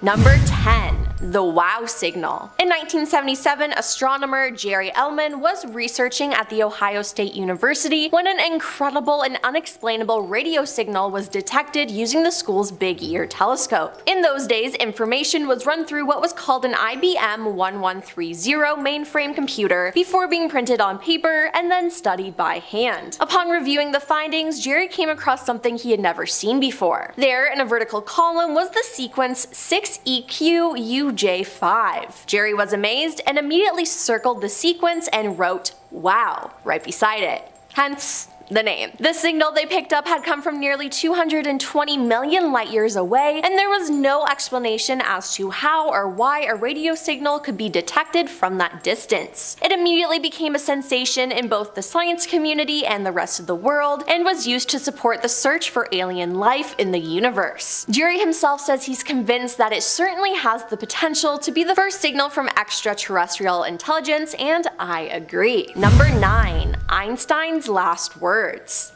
Number 10. The wow signal. In 1977, astronomer Jerry Ellman was researching at The Ohio State University when an incredible and unexplainable radio signal was detected using the school's Big Ear telescope. In those days, information was run through what was called an IBM 1130 mainframe computer before being printed on paper and then studied by hand. Upon reviewing the findings, Jerry came across something he had never seen before. There, in a vertical column, was the sequence 6EQUJ5. Jerry was amazed and immediately circled the sequence and wrote "wow" right beside it. Hence the name. The signal they picked up had come from nearly 220 million light years away, and there was no explanation as to how or why a radio signal could be detected from that distance. It immediately became a sensation in both the science community and the rest of the world, and was used to support the search for alien life in the universe. Jerry himself says he's convinced that it certainly has the potential to be the first signal from extraterrestrial intelligence, and I agree. Number 9. Einstein's last words.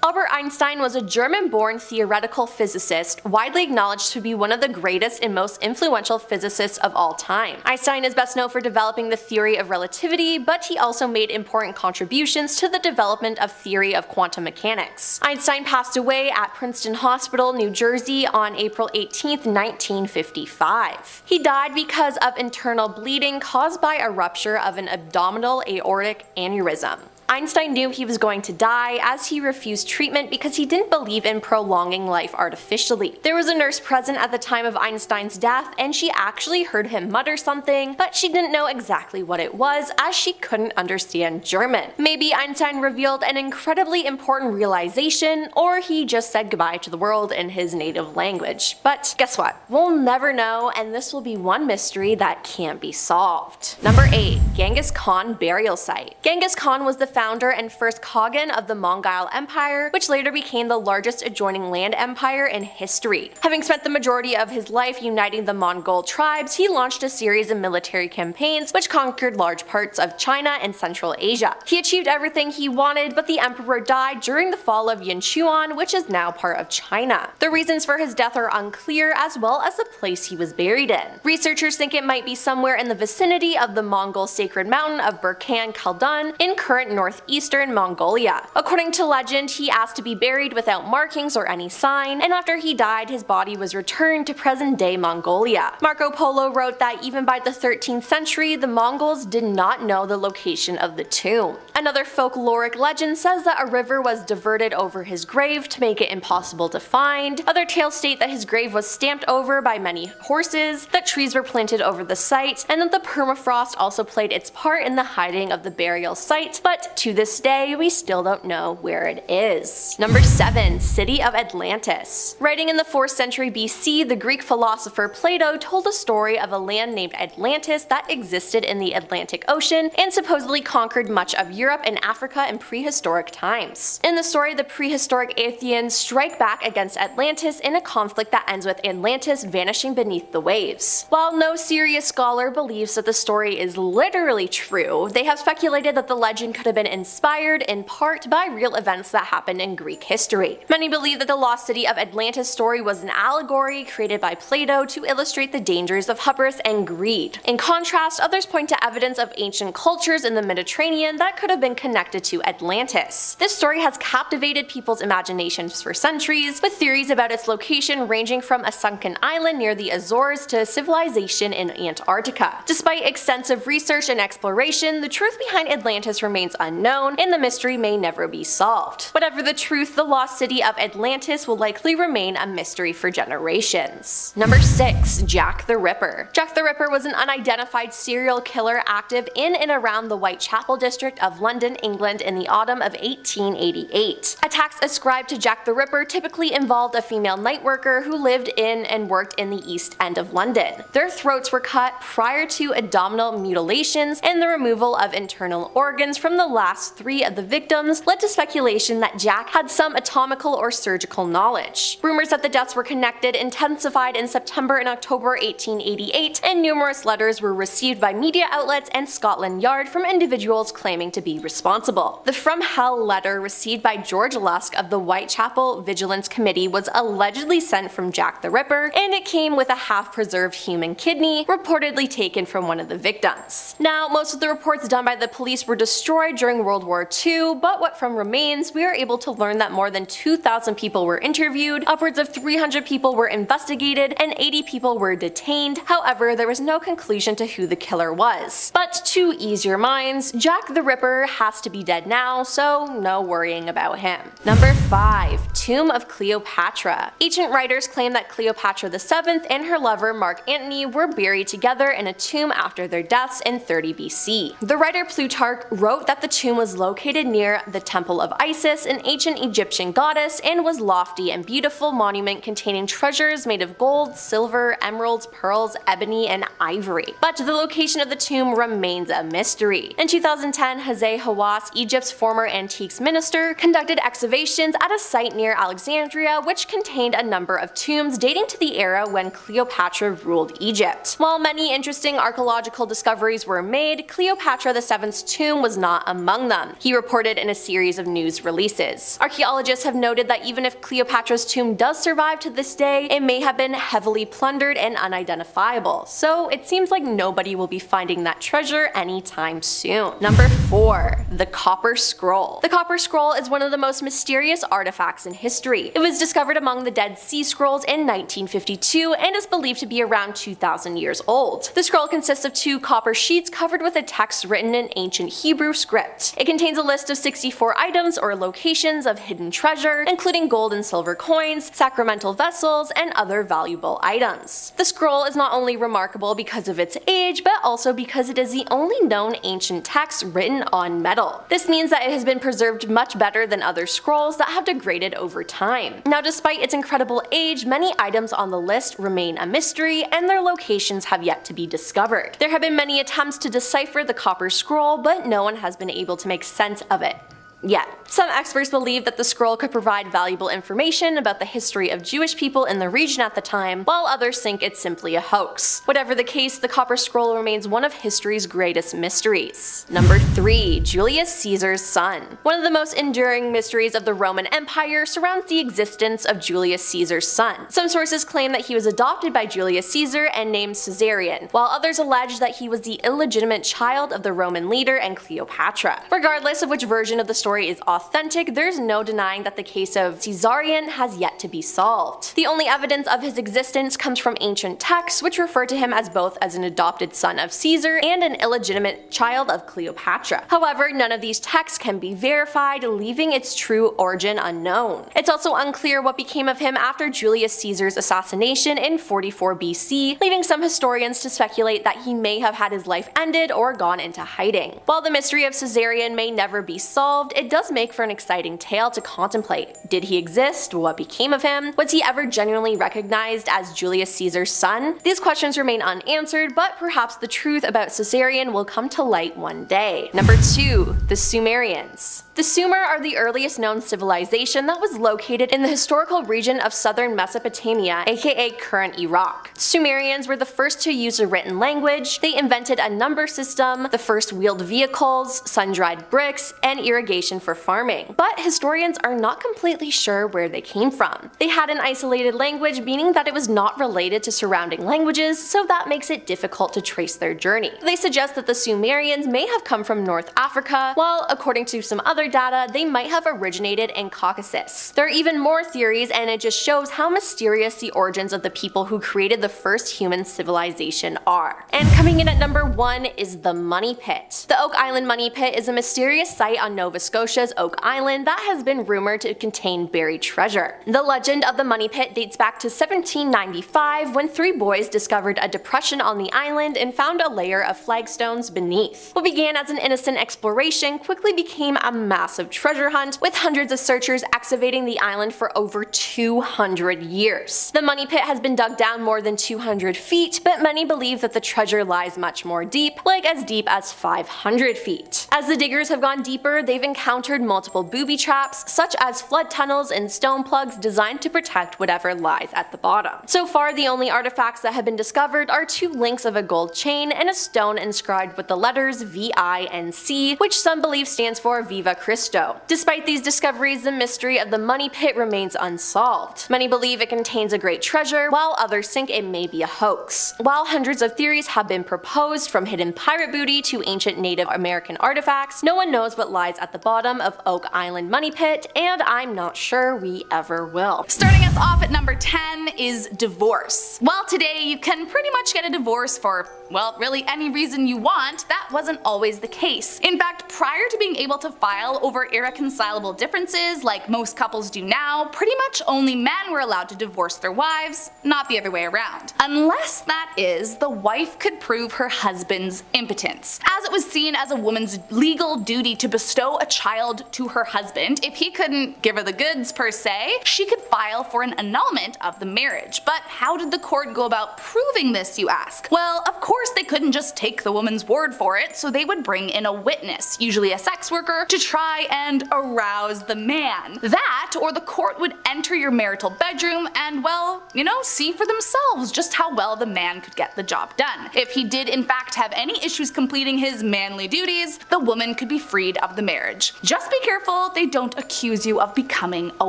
Albert Einstein was a German-born theoretical physicist, widely acknowledged to be one of the greatest and most influential physicists of all time. Einstein is best known for developing the theory of relativity, but he also made important contributions to the development of theory of quantum mechanics. Einstein passed away at Princeton Hospital, New Jersey on April 18, 1955. He died because of internal bleeding caused by a rupture of an abdominal aortic aneurysm. Einstein knew he was going to die, as he refused treatment because he didn't believe in prolonging life artificially. There was a nurse present at the time of Einstein's death, and she actually heard him mutter something, but she didn't know exactly what it was, as she couldn't understand German. Maybe Einstein revealed an incredibly important realization, or he just said goodbye to the world in his native language. But guess what? We'll never know, and this will be one mystery that can't be solved. Number 8. Genghis Khan burial site. Genghis Khan was the founder and first Khagan of the Mongol Empire, which later became the largest adjoining land empire in history. Having spent the majority of his life uniting the Mongol tribes, he launched a series of military campaigns which conquered large parts of China and Central Asia. He achieved everything he wanted, but the emperor died during the fall of Yinchuan, which is now part of China. The reasons for his death are unclear, as well as the place he was buried in. Researchers think it might be somewhere in the vicinity of the Mongol sacred mountain of Burkhan Khaldun in current northeastern Mongolia. According to legend, he asked to be buried without markings or any sign, and after he died, his body was returned to present-day Mongolia. Marco Polo wrote that even by the 13th century, the Mongols did not know the location of the tomb. Another folkloric legend says that a river was diverted over his grave to make it impossible to find. Other tales state that his grave was stamped over by many horses, that trees were planted over the site, and that the permafrost also played its part in the hiding of the burial site, but to this day, we still don't know where it is. Number 7. City of Atlantis. Writing in the 4th century BC, the Greek philosopher Plato told a story of a land named Atlantis that existed in the Atlantic Ocean and supposedly conquered much of Europe and Africa in prehistoric times. In the story, the prehistoric Athenians strike back against Atlantis in a conflict that ends with Atlantis vanishing beneath the waves. While no serious scholar believes that the story is literally true, they have speculated that the legend could have been inspired in part by real events that happened in Greek history. Many believe that the lost city of Atlantis story was an allegory created by Plato to illustrate the dangers of hubris and greed. In contrast, others point to evidence of ancient cultures in the Mediterranean that could have been connected to Atlantis. This story has captivated people's imaginations for centuries, with theories about its location ranging from a sunken island near the Azores to civilization in Antarctica. Despite extensive research and exploration, the truth behind Atlantis remains unknown, and the mystery may never be solved. Whatever the truth, the lost city of Atlantis will likely remain a mystery for generations. Number 6. Jack the Ripper. Jack the Ripper was an unidentified serial killer active in and around the Whitechapel district of London, England in the autumn of 1888. Attacks ascribed to Jack the Ripper typically involved a female night worker who lived in and worked in the East End of London. Their throats were cut prior to abdominal mutilations and the removal of internal organs from the last 3 of the victims led to speculation that Jack had some anatomical or surgical knowledge. Rumors that the deaths were connected intensified in September and October 1888, and numerous letters were received by media outlets and Scotland Yard from individuals claiming to be responsible. The From Hell letter received by George Lusk of the Whitechapel Vigilance Committee was allegedly sent from Jack the Ripper, and it came with a half-preserved human kidney, reportedly taken from one of the victims. Now, most of the reports done by the police were destroyed during World War II, but what from remains, we are able to learn that more than 2,000 people were interviewed, upwards of 300 people were investigated, and 80 people were detained. However, there was no conclusion to who the killer was. But to ease your minds, Jack the Ripper has to be dead now, so no worrying about him. Number 5. Tomb of Cleopatra. Ancient writers claim that Cleopatra VII and her lover Mark Antony were buried together in a tomb after their deaths in 30 BC. The writer Plutarch wrote that the tomb was located near the Temple of Isis, an ancient Egyptian goddess, and was lofty and beautiful monument containing treasures made of gold, silver, emeralds, pearls, ebony, and ivory. But the location of the tomb remains a mystery. In 2010, Hazay Hawass, Egypt's former antiques minister, conducted excavations at a site near Alexandria which contained a number of tombs dating to the era when Cleopatra ruled Egypt. While many interesting archaeological discoveries were made, Cleopatra VII's tomb was not among them, he reported in a series of news releases. Archaeologists have noted that even if Cleopatra's tomb does survive to this day, it may have been heavily plundered and unidentifiable, so it seems like nobody will be finding that treasure anytime soon. Number 4. The Copper Scroll. The Copper Scroll is one of the most mysterious artifacts in history. It was discovered among the Dead Sea Scrolls in 1952 and is believed to be around 2,000 years old. The scroll consists of 2 copper sheets covered with a text written in ancient Hebrew script. It contains a list of 64 items or locations of hidden treasure, including gold and silver coins, sacramental vessels, and other valuable items. The scroll is not only remarkable because of its age, but also because it is the only known ancient text written on metal. This means that it has been preserved much better than other scrolls that have degraded over time. Now, despite its incredible age, many items on the list remain a mystery, and their locations have yet to be discovered. There have been many attempts to decipher the Copper Scroll, but no one has been able to make sense of it. Yet. Some experts believe that the scroll could provide valuable information about the history of Jewish people in the region at the time, while others think it's simply a hoax. Whatever the case, the Copper Scroll remains one of history's greatest mysteries. Number 3. Julius Caesar's son. One of the most enduring mysteries of the Roman Empire surrounds the existence of Julius Caesar's son. Some sources claim that he was adopted by Julius Caesar and named Caesarion, while others allege that he was the illegitimate child of the Roman leader and Cleopatra. Regardless of which version of the story is authentic, there's no denying that the case of Caesarion has yet to be solved. The only evidence of his existence comes from ancient texts, which refer to him as both as an adopted son of Caesar and an illegitimate child of Cleopatra. However, none of these texts can be verified, leaving its true origin unknown. It's also unclear what became of him after Julius Caesar's assassination in 44 BC, leaving some historians to speculate that he may have had his life ended or gone into hiding. While the mystery of Caesarion may never be solved, it does make for an exciting tale to contemplate. Did he exist? What became of him? Was he ever genuinely recognized as Julius Caesar's son? These questions remain unanswered, but perhaps the truth about Caesarion will come to light one day. Number 2. The Sumerians. The Sumer are the earliest known civilization that was located in the historical region of southern Mesopotamia, aka current Iraq. Sumerians were the first to use a written language, they invented a number system, the first wheeled vehicles, sun-dried bricks, and irrigation for farming. But historians are not completely sure where they came from. They had an isolated language, meaning that it was not related to surrounding languages, so that makes it difficult to trace their journey. They suggest that the Sumerians may have come from North Africa, while according to some other data, they might have originated in Caucasus. There are even more theories, and it just shows how mysterious the origins of the people who created the first human civilization are. And coming in at number 1 is the Money Pit. The Oak Island Money Pit is a mysterious site on Nova Scotia Scotia's Oak Island that has been rumored to contain buried treasure. The legend of the money pit dates back to 1795 when 3 boys discovered a depression on the island and found a layer of flagstones beneath. What began as an innocent exploration quickly became a massive treasure hunt, with hundreds of searchers excavating the island for over 200 years. The money pit has been dug down more than 200 feet, but many believe that the treasure lies much more deep, like as deep as 500 feet. As the diggers have gone deeper, they've encountered multiple booby traps, such as flood tunnels and stone plugs designed to protect whatever lies at the bottom. So far, the only artifacts that have been discovered are 2 links of a gold chain and a stone inscribed with the letters VI and C, which some believe stands for Viva Cristo. Despite these discoveries, the mystery of the money pit remains unsolved. Many believe it contains a great treasure, while others think it may be a hoax. While hundreds of theories have been proposed, from hidden pirate booty to ancient Native American artifacts, no one knows what lies at the bottom of Oak Island money pit, and I'm not sure we ever will. Starting us off at number 10 is divorce. While today you can pretty much get a divorce for, well, really any reason you want, that wasn't always the case. In fact, prior to being able to file over irreconcilable differences like most couples do now, pretty much only men were allowed to divorce their wives, not the other way around. Unless, that is, the wife could prove her husband's impotence, as it was seen as a woman's legal duty to bestow a child to her husband. If he couldn't give her the goods per se, she could file for an annulment of the marriage. But how did the court go about proving this, you ask? Well, of course they couldn't just take the woman's word for it, so they would bring in a witness, usually a sex worker, to try and arouse the man. That, or the court would enter your marital bedroom and, well, you know, see for themselves just how well the man could get the job done. If he did in fact have any issues completing his manly duties, the woman could be freed of the marriage. Just be careful they don't accuse you of becoming a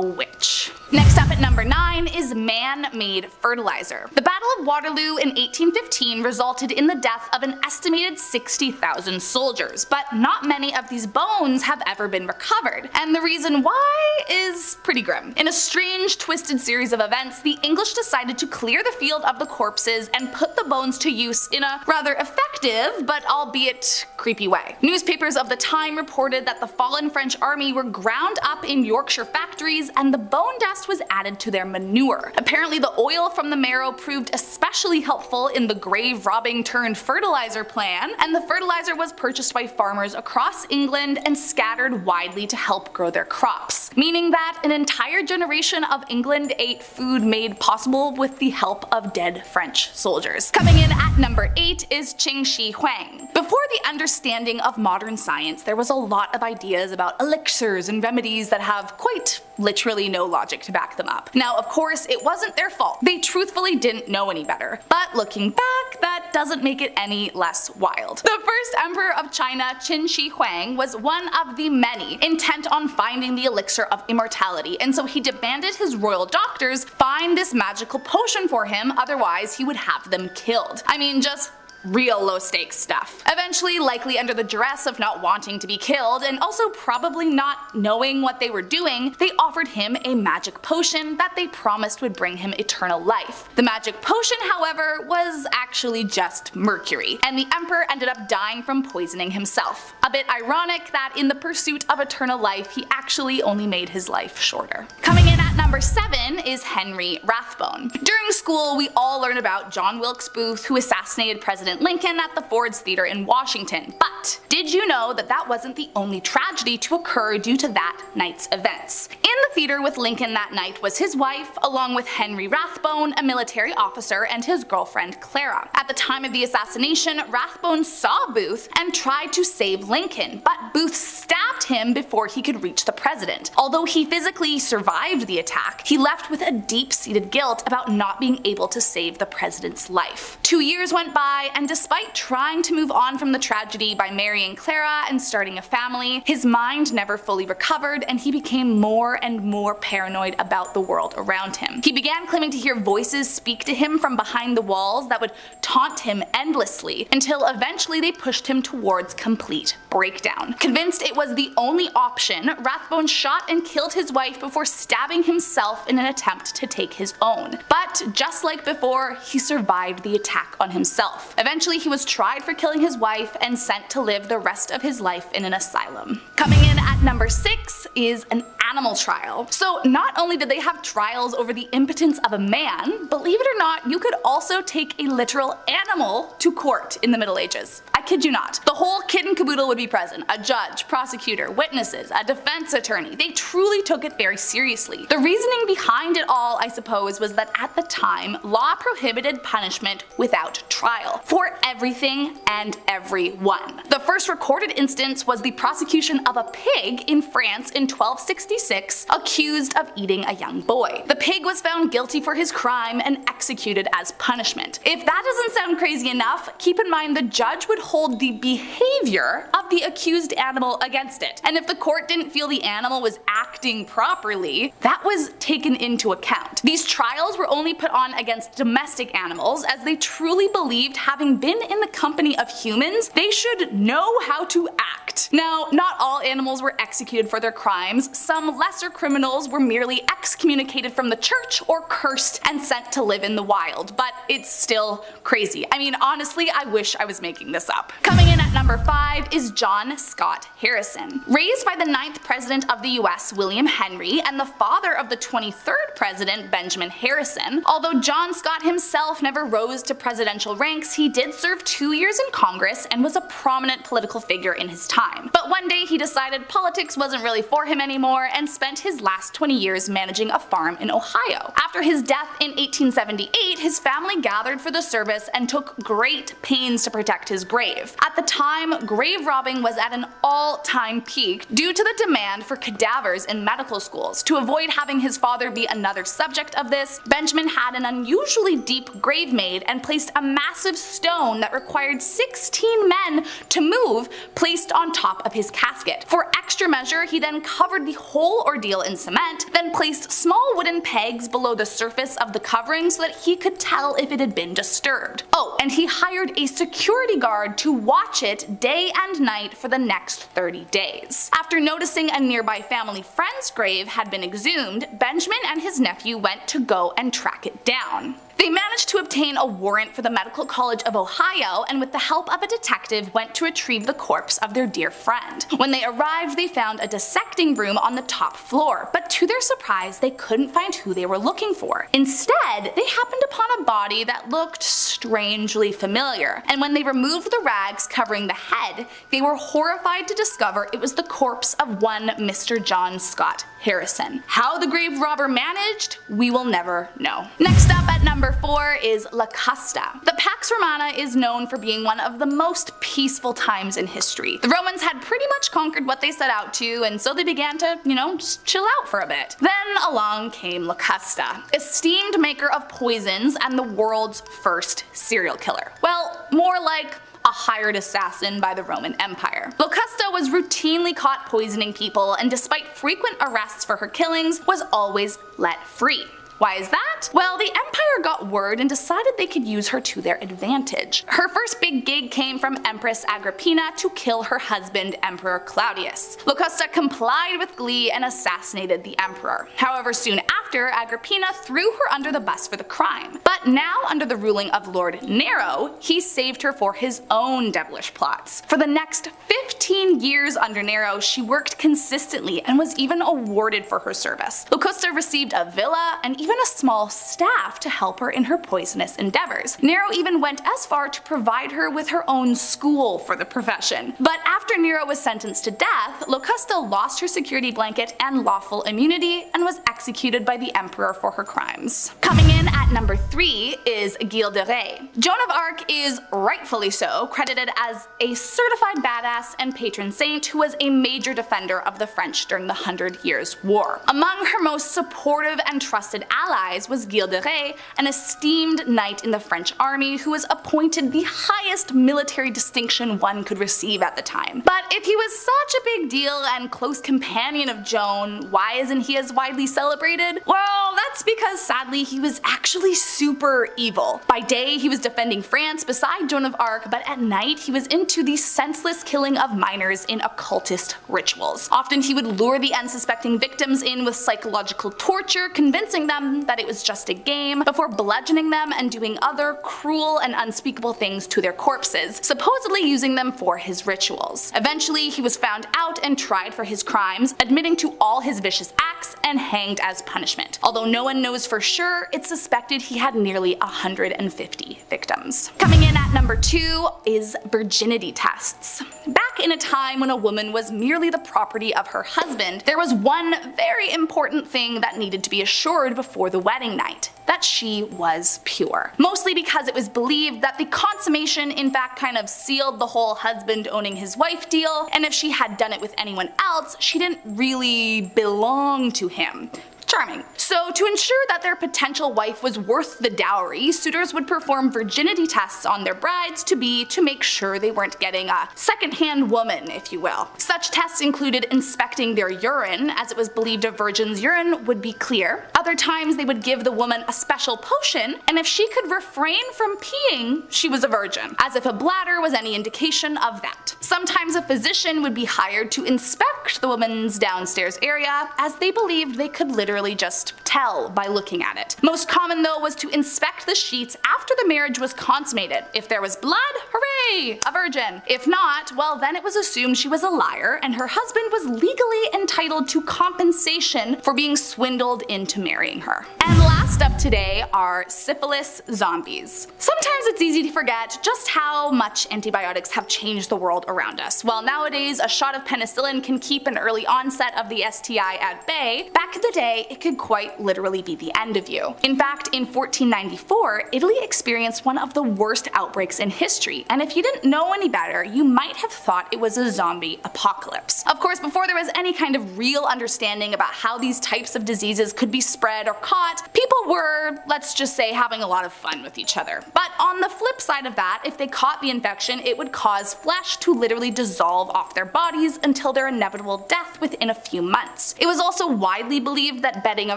witch. Next up at number 9 is man-made fertilizer. The Battle of Waterloo in 1815 resulted in the death of an estimated 60,000 soldiers, but not many of these bones have ever been recovered, and the reason why is pretty grim. In a strange, twisted series of events, the English decided to clear the field of the corpses and put the bones to use in a rather effective, but albeit creepy way. Newspapers of the time reported that the fallen French army were ground up in Yorkshire factories and the bone dust was added to their manure. Apparently the oil from the marrow proved especially helpful in the grave robbing turned fertilizer plan, and the fertilizer was purchased by farmers across England and scattered widely to help grow their crops, meaning that an entire generation of England ate food made possible with the help of dead French soldiers. Coming in at number 8 is Qing Shi Huang. Before the understanding of modern science, there was a lot of ideas about elixirs and remedies that have quite literally no logic to back them up. Now, of course, it wasn't their fault. They truthfully didn't know any better. But looking back, that doesn't make it any less wild. The first emperor of China, Qin Shi Huang, was one of the many intent on finding the elixir of immortality, and so he demanded his royal doctors find this magical potion for him, otherwise he would have them killed. I mean, just real low stakes stuff. Eventually, likely under the duress of not wanting to be killed and also probably not knowing what they were doing, they offered him a magic potion that they promised would bring him eternal life. The magic potion, however, was actually just mercury, and the emperor ended up dying from poisoning himself. A bit ironic that in the pursuit of eternal life, he actually only made his life shorter. Coming in at number 7 is Henry Rathbone. During school, we all learn about John Wilkes Booth, who assassinated President Lincoln at the Ford's Theater in Washington. But did you know that that wasn't the only tragedy to occur due to that night's events? In the theater with Lincoln that night was his wife, along with Henry Rathbone, a military officer, and his girlfriend Clara. At the time of the assassination, Rathbone saw Booth and tried to save Lincoln, but Booth stabbed him before he could reach the president. Although he physically survived the attack, he left with a deep-seated guilt about not being able to save the president's life. 2 years went by, and despite trying to move on from the tragedy by marrying Clara and starting a family, his mind never fully recovered and he became more and more paranoid about the world around him. He began claiming to hear voices speak to him from behind the walls that would taunt him endlessly, until eventually they pushed him towards complete breakdown. Convinced it was the only option, Rathbone shot and killed his wife before stabbing himself in an attempt to take his own. But just like before, he survived the attack on himself. Eventually he was tried for killing his wife and sent to live the rest of his life in an asylum. Coming in at number 6 is an animal trial. So not only did they have trials over the impotence of a man, believe it or not, you could also take a literal animal to court in the Middle Ages. I kid you not. The whole kit and caboodle would be present. A judge, prosecutor, witnesses, a defense attorney. They truly took it very seriously. The reasoning behind it all, I suppose, was that at the time, law prohibited punishment without trial for everything and everyone. The first recorded instance was the prosecution of a pig in France in 1266, accused of eating a young boy. The pig was found guilty for his crime and executed as punishment. If that doesn't sound crazy enough, keep in mind the judge would hold the behavior of the accused animal against it. And if the court didn't feel the animal was acting properly, that was taken into account. These trials were only put on against domestic animals, as they truly believed, having been in the company of humans, they should know how to act. Now, not all animals were executed for their crimes. Some lesser criminals were merely excommunicated from the church or cursed and sent to live in the wild, but it's still crazy. I mean, honestly, I wish I was making this up. Coming in at number 5 is John Scott Harrison. Raised by the 9th President of the US, William Henry, and the father of the 23rd President, Benjamin Harrison, although John Scott himself never rose to presidential ranks, he did serve 2 years in Congress and was a prominent political figure in his time. But one day he decided politics wasn't really for him anymore and spent his last 20 years managing a farm in Ohio. After his death in 1878, his family gathered for the service and took great pains to protect his grave. At the time, grave robbing was at an all-time peak due to the demand for cadavers in medical schools. To avoid having his father be another subject of this, Benjamin had an unusually deep grave made and placed a massive stone that required 16 men to move placed on top of his casket. For extra measure, he then covered the whole ordeal in cement, then placed small wooden pegs below the surface of the covering so that he could tell if it had been disturbed. Oh, and he hired a security guard to watch it day and night for the next 30 days. After noticing a nearby family friend's grave had been exhumed, Benjamin and his nephew went to go and track it down. They managed to obtain a warrant for the Medical College of Ohio, and with the help of a detective went to retrieve the corpse of their dear friend. When they arrived, they found a dissecting room on the top floor, but to their surprise they couldn't find who they were looking for. Instead, they happened upon a body that looked strangely familiar, and when they removed the rags covering the head, they were horrified to discover it was the corpse of one Mr. John Scott Harrison. How the grave robber managed, we will never know. Next up at number 4 is La Custa. The Pax Romana is known for being one of the most peaceful times in history. The Romans had pretty much conquered what they set out to, and so they began to, just chill out for a bit. Then along came La Custa, esteemed maker of poisons and the world's first serial killer. Well, more like a hired assassin by the Roman Empire. Locusta was routinely caught poisoning people, and despite frequent arrests for her killings, was always let free. Why is that? Well, the Empire got word and decided they could use her to their advantage. Her first big gig came from Empress Agrippina to kill her husband, Emperor Claudius. Locusta complied with glee and assassinated the emperor. However, soon after, Agrippina threw her under the bus for the crime. But now, under the ruling of Lord Nero, he saved her for his own devilish plots. For the next 15 years under Nero, she worked consistently and was even awarded for her service. Locusta received a villa and even a small staff to help her in her poisonous endeavors. Nero even went as far to provide her with her own school for the profession. But after Nero was sentenced to death, Locusta lost her security blanket and lawful immunity and was executed by the emperor for her crimes. Coming in in at number 3 is Gilles de Rais. Joan of Arc is rightfully so credited as a certified badass and patron saint who was a major defender of the French during the 100 Years' War. Among her most supportive and trusted allies was Gilles de Rais, an esteemed knight in the French army who was appointed the highest military distinction one could receive at the time. But if he was such a big deal and close companion of Joan, why isn't he as widely celebrated? Well, that's because sadly he was actually super evil. By day he was defending France beside Joan of Arc, but at night he was into the senseless killing of minors in occultist rituals. Often he would lure the unsuspecting victims in with psychological torture, convincing them that it was just a game, before bludgeoning them and doing other cruel and unspeakable things to their corpses, supposedly using them for his rituals. Eventually he was found out and tried for his crimes, admitting to all his vicious acts and hanged as punishment. Although no one knows for sure, it's suspected he had nearly 150 victims. Coming in at number 2 is virginity tests. Back in a time when a woman was merely the property of her husband, there was one very important thing that needed to be assured before the wedding night: that she was pure. Mostly because it was believed that the consummation in fact kind of sealed the whole husband owning his wife deal, and if she had done it with anyone else, she didn't really belong to him. Charming. So to ensure that their potential wife was worth the dowry, suitors would perform virginity tests on their brides to make sure they weren't getting a second-hand woman, if you will. Such tests included inspecting their urine, as it was believed a virgin's urine would be clear. Other times they would give the woman a special potion, and if she could refrain from peeing, she was a virgin, as if a bladder was any indication of that. Sometimes a physician would be hired to inspect the woman's downstairs area, as they believed they could literally just tell by looking at it. Most common though was to inspect the sheets after the marriage was consummated. If there was blood, hooray, a virgin. If not, well then it was assumed she was a liar and her husband was legally entitled to compensation for being swindled into marrying her. And last up today are syphilis zombies. Sometimes it's easy to forget just how much antibiotics have changed the world around us. While nowadays a shot of penicillin can keep an early onset of the STI at bay, back in the day it could quite literally be the end of you. In fact, in 1494, Italy experienced one of the worst outbreaks in history, and if you didn't know any better, you might have thought it was a zombie apocalypse. Of course, before there was any kind of real understanding about how these types of diseases could be spread or caught, people were, let's just say, having a lot of fun with each other. But on the flip side of that, if they caught the infection, it would cause flesh to literally dissolve off their bodies until their inevitable death within a few months. It was also widely believed that bedding a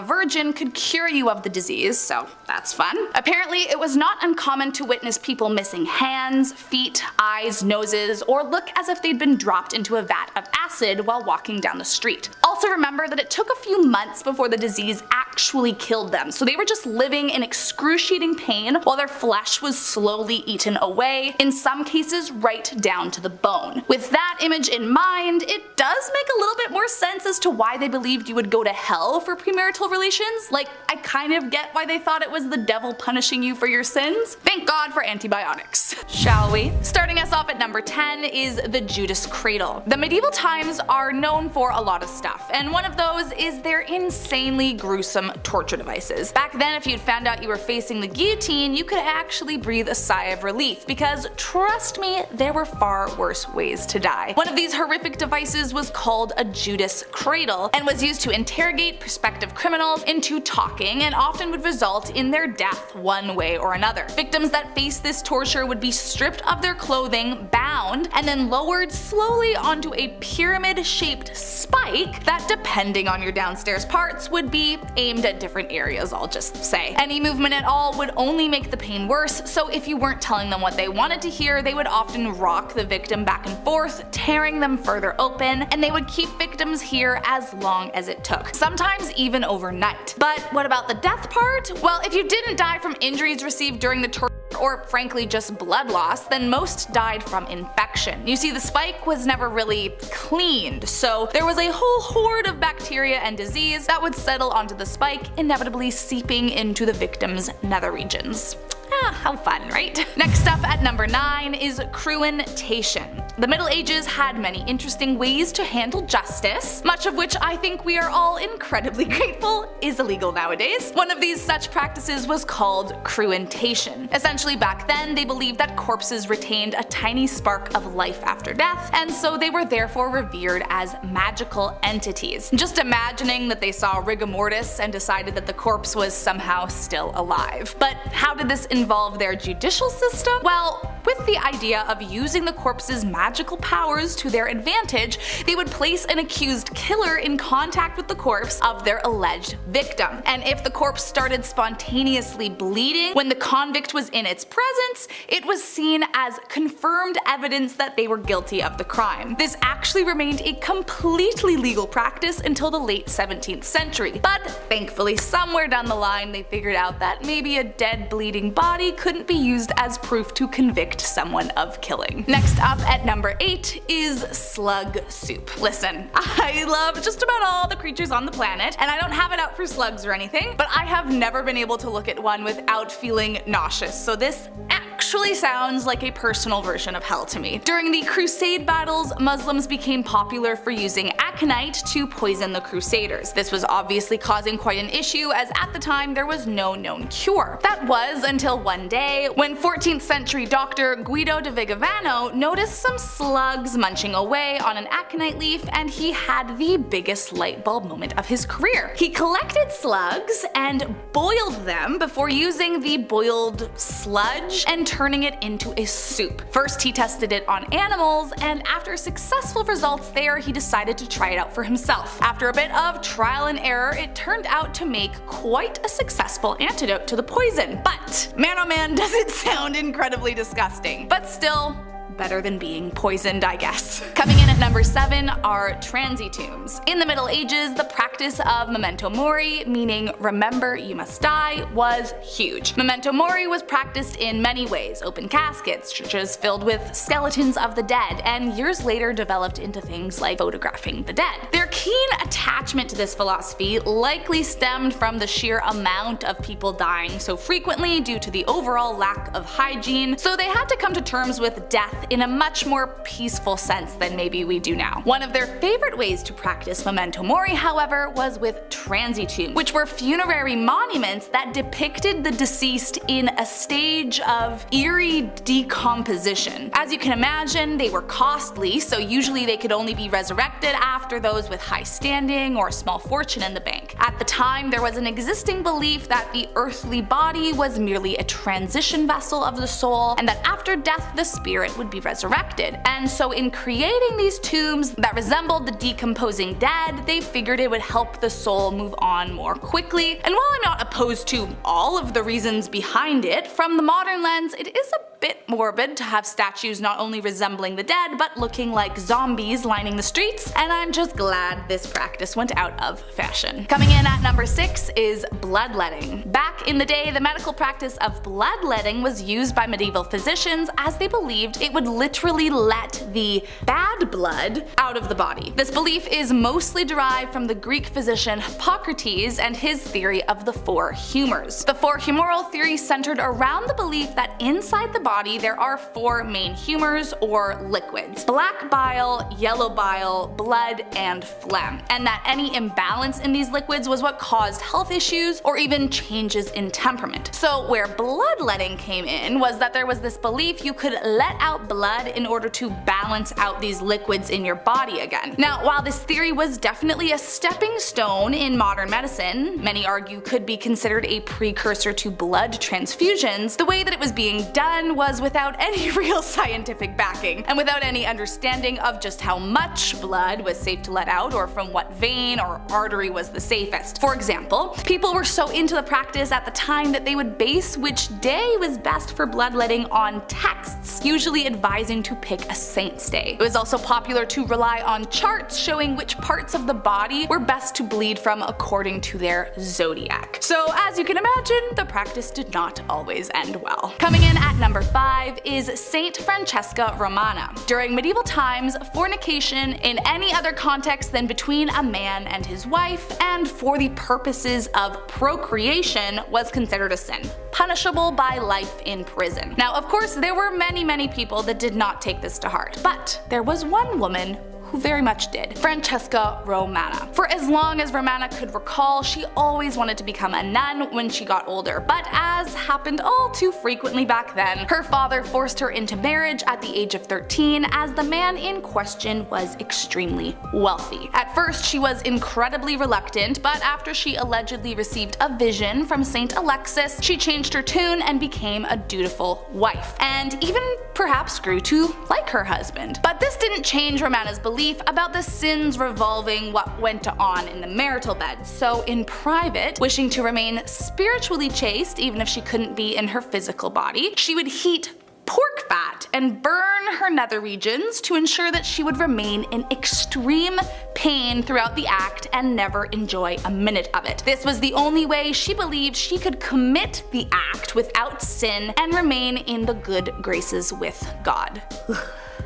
virgin could cure you of the disease, so that's fun. Apparently, it was not uncommon to witness people missing hands, feet, eyes, noses, or look as if they'd been dropped into a vat of acid while walking down the street. Also remember that it took a few months before the disease actually killed them, so they were just living in excruciating pain while their flesh was slowly eaten away, in some cases right down to the bone. With that image in mind, it does make a little bit more sense as to why they believed you would go to hell for premarital relations. Like, I kind of get why they thought it was the devil punishing you for your sins. Thank God for antibiotics. Shall we? Starting us off at number 10 is the Judas cradle. The medieval times are known for a lot of stuff, and one of those is their insanely gruesome torture devices. Back then, if you'd found out you were facing the guillotine, you could actually breathe a sigh of relief, because trust me, there were far worse ways to die. One of these horrific devices was called a Judas cradle, and was used to interrogate prospective criminals into talking, and often would result in their death one way or another. Victims that faced this torture would be stripped of their clothing, bound, and then lowered slowly onto a pyramid-shaped spike that, depending on your downstairs parts, would be aimed at different areas, I'll just say. Any movement at all would only make the pain worse, so if you weren't telling them what they wanted to hear, they would often rock the victim back and forth, tearing them further open, and they would keep victims here as long as it took, sometimes even overnight. But what about the death part? Well, if you didn't die from injuries received during the torture, or frankly just blood loss, then most died from infection. You see, the spike was never really cleaned, so there was a whole horde of bacteria and disease that would settle onto the spike, inevitably seeping into the victim's nether regions. Ah, how fun, right? Next up at number 9 is cruentation. The Middle Ages had many interesting ways to handle justice, much of which I think we are all incredibly grateful is illegal nowadays. One of these such practices was called cruentation. Essentially back then they believed that corpses retained a tiny spark of life after death, and so they were therefore revered as magical entities. Just imagining that they saw rigor mortis and decided that the corpse was somehow still alive. But how did this involve their judicial system? Well, with the idea of using the corpse's magical powers to their advantage, they would place an accused killer in contact with the corpse of their alleged victim. And if the corpse started spontaneously bleeding when the convict was in its presence, it was seen as confirmed evidence that they were guilty of the crime. This actually remained a completely legal practice until the late 17th century, but thankfully somewhere down the line they figured out that maybe a dead bleeding body couldn't be used as proof to convict someone of killing. Next up at number 8 is slug soup. Listen, I love just about all the creatures on the planet, and I don't have it out for slugs or anything, but I have never been able to look at one without feeling nauseous, so this actually sounds like a personal version of hell to me. During the Crusade battles, Muslims became popular for using aconite to poison the Crusaders. This was obviously causing quite an issue, as at the time there was no known cure. That was until one day when 14th century doctor Guido de Vigevano noticed some slugs munching away on an aconite leaf, and he had the biggest light bulb moment of his career. He collected slugs and boiled them before using the boiled sludge and turning it into a soup. First he tested it on animals, and after successful results there, he decided to try it out for himself. After a bit of trial and error, it turned out to make quite a successful antidote to the poison. But man oh man, does it sound incredibly disgusting. But still, better than being poisoned, I guess. Coming in at number 7 are transy tombs. In the Middle Ages, the practice of memento mori, meaning remember you must die, was huge. Memento mori was practiced in many ways: open caskets, churches filled with skeletons of the dead, and years later developed into things like photographing the dead. Their keen attachment to this philosophy likely stemmed from the sheer amount of people dying so frequently due to the overall lack of hygiene, so they had to come to terms with death in a much more peaceful sense than maybe we do now. One of their favorite ways to practice memento mori, however, was with transy tombs, which were funerary monuments that depicted the deceased in a stage of eerie decomposition. As you can imagine, they were costly, so usually they could only be resurrected after those with high standing or a small fortune in the bank. At the time, there was an existing belief that the earthly body was merely a transition vessel of the soul, and that after death the spirit would be resurrected. And so in creating these tombs that resembled the decomposing dead, they figured it would help the soul move on more quickly. And while I'm not opposed to all of the reasons behind it, from the modern lens, it is a bit morbid to have statues not only resembling the dead, but looking like zombies lining the streets, and I'm just glad this practice went out of fashion. Coming in at number 6 is bloodletting. Back in the day, the medical practice of bloodletting was used by medieval physicians as they believed it would literally let the bad blood out of the body. This belief is mostly derived from the Greek physician Hippocrates and his theory of the 4 humors. The 4 humoral theory centered around the belief that inside the body there are 4 main humors or liquids: black bile, yellow bile, blood, and phlegm, and that any imbalance in these liquids was what caused health issues or even changes in temperament. So where bloodletting came in was that there was this belief you could let out blood in order to balance out these liquids in your body again. Now, while this theory was definitely a stepping stone in modern medicine, many argue could be considered a precursor to blood transfusions, the way that it was being done was without any real scientific backing, and without any understanding of just how much blood was safe to let out or from what vein or artery was the safest. For example, people were so into the practice at the time that they would base which day was best for bloodletting on texts, usually advising to pick a saint's day. It was also popular to rely on charts showing which parts of the body were best to bleed from according to their zodiac. So as you can imagine, the practice did not always end well. Coming in at number 5 is Saint Francesca Romana. During medieval times, fornication in any other context than between a man and his wife, and for the purposes of procreation, was considered a sin, punishable by life in prison. Now, of course, there were many people that did not take this to heart, but there was one woman who very much did. Francesca Romana. For as long as Romana could recall, she always wanted to become a nun when she got older, but as happened all too frequently back then, her father forced her into marriage at the age of 13 as the man in question was extremely wealthy. At first, she was incredibly reluctant, but after she allegedly received a vision from Saint Alexis, she changed her tune and became a dutiful wife, and even perhaps grew to like her husband. But this didn't change Romana's belief about the sins revolving what went on in the marital bed, so in private, wishing to remain spiritually chaste even if she couldn't be in her physical body, she would heat pork fat and burn her nether regions to ensure that she would remain in extreme pain throughout the act and never enjoy a minute of it. This was the only way she believed she could commit the act without sin and remain in the good graces with God.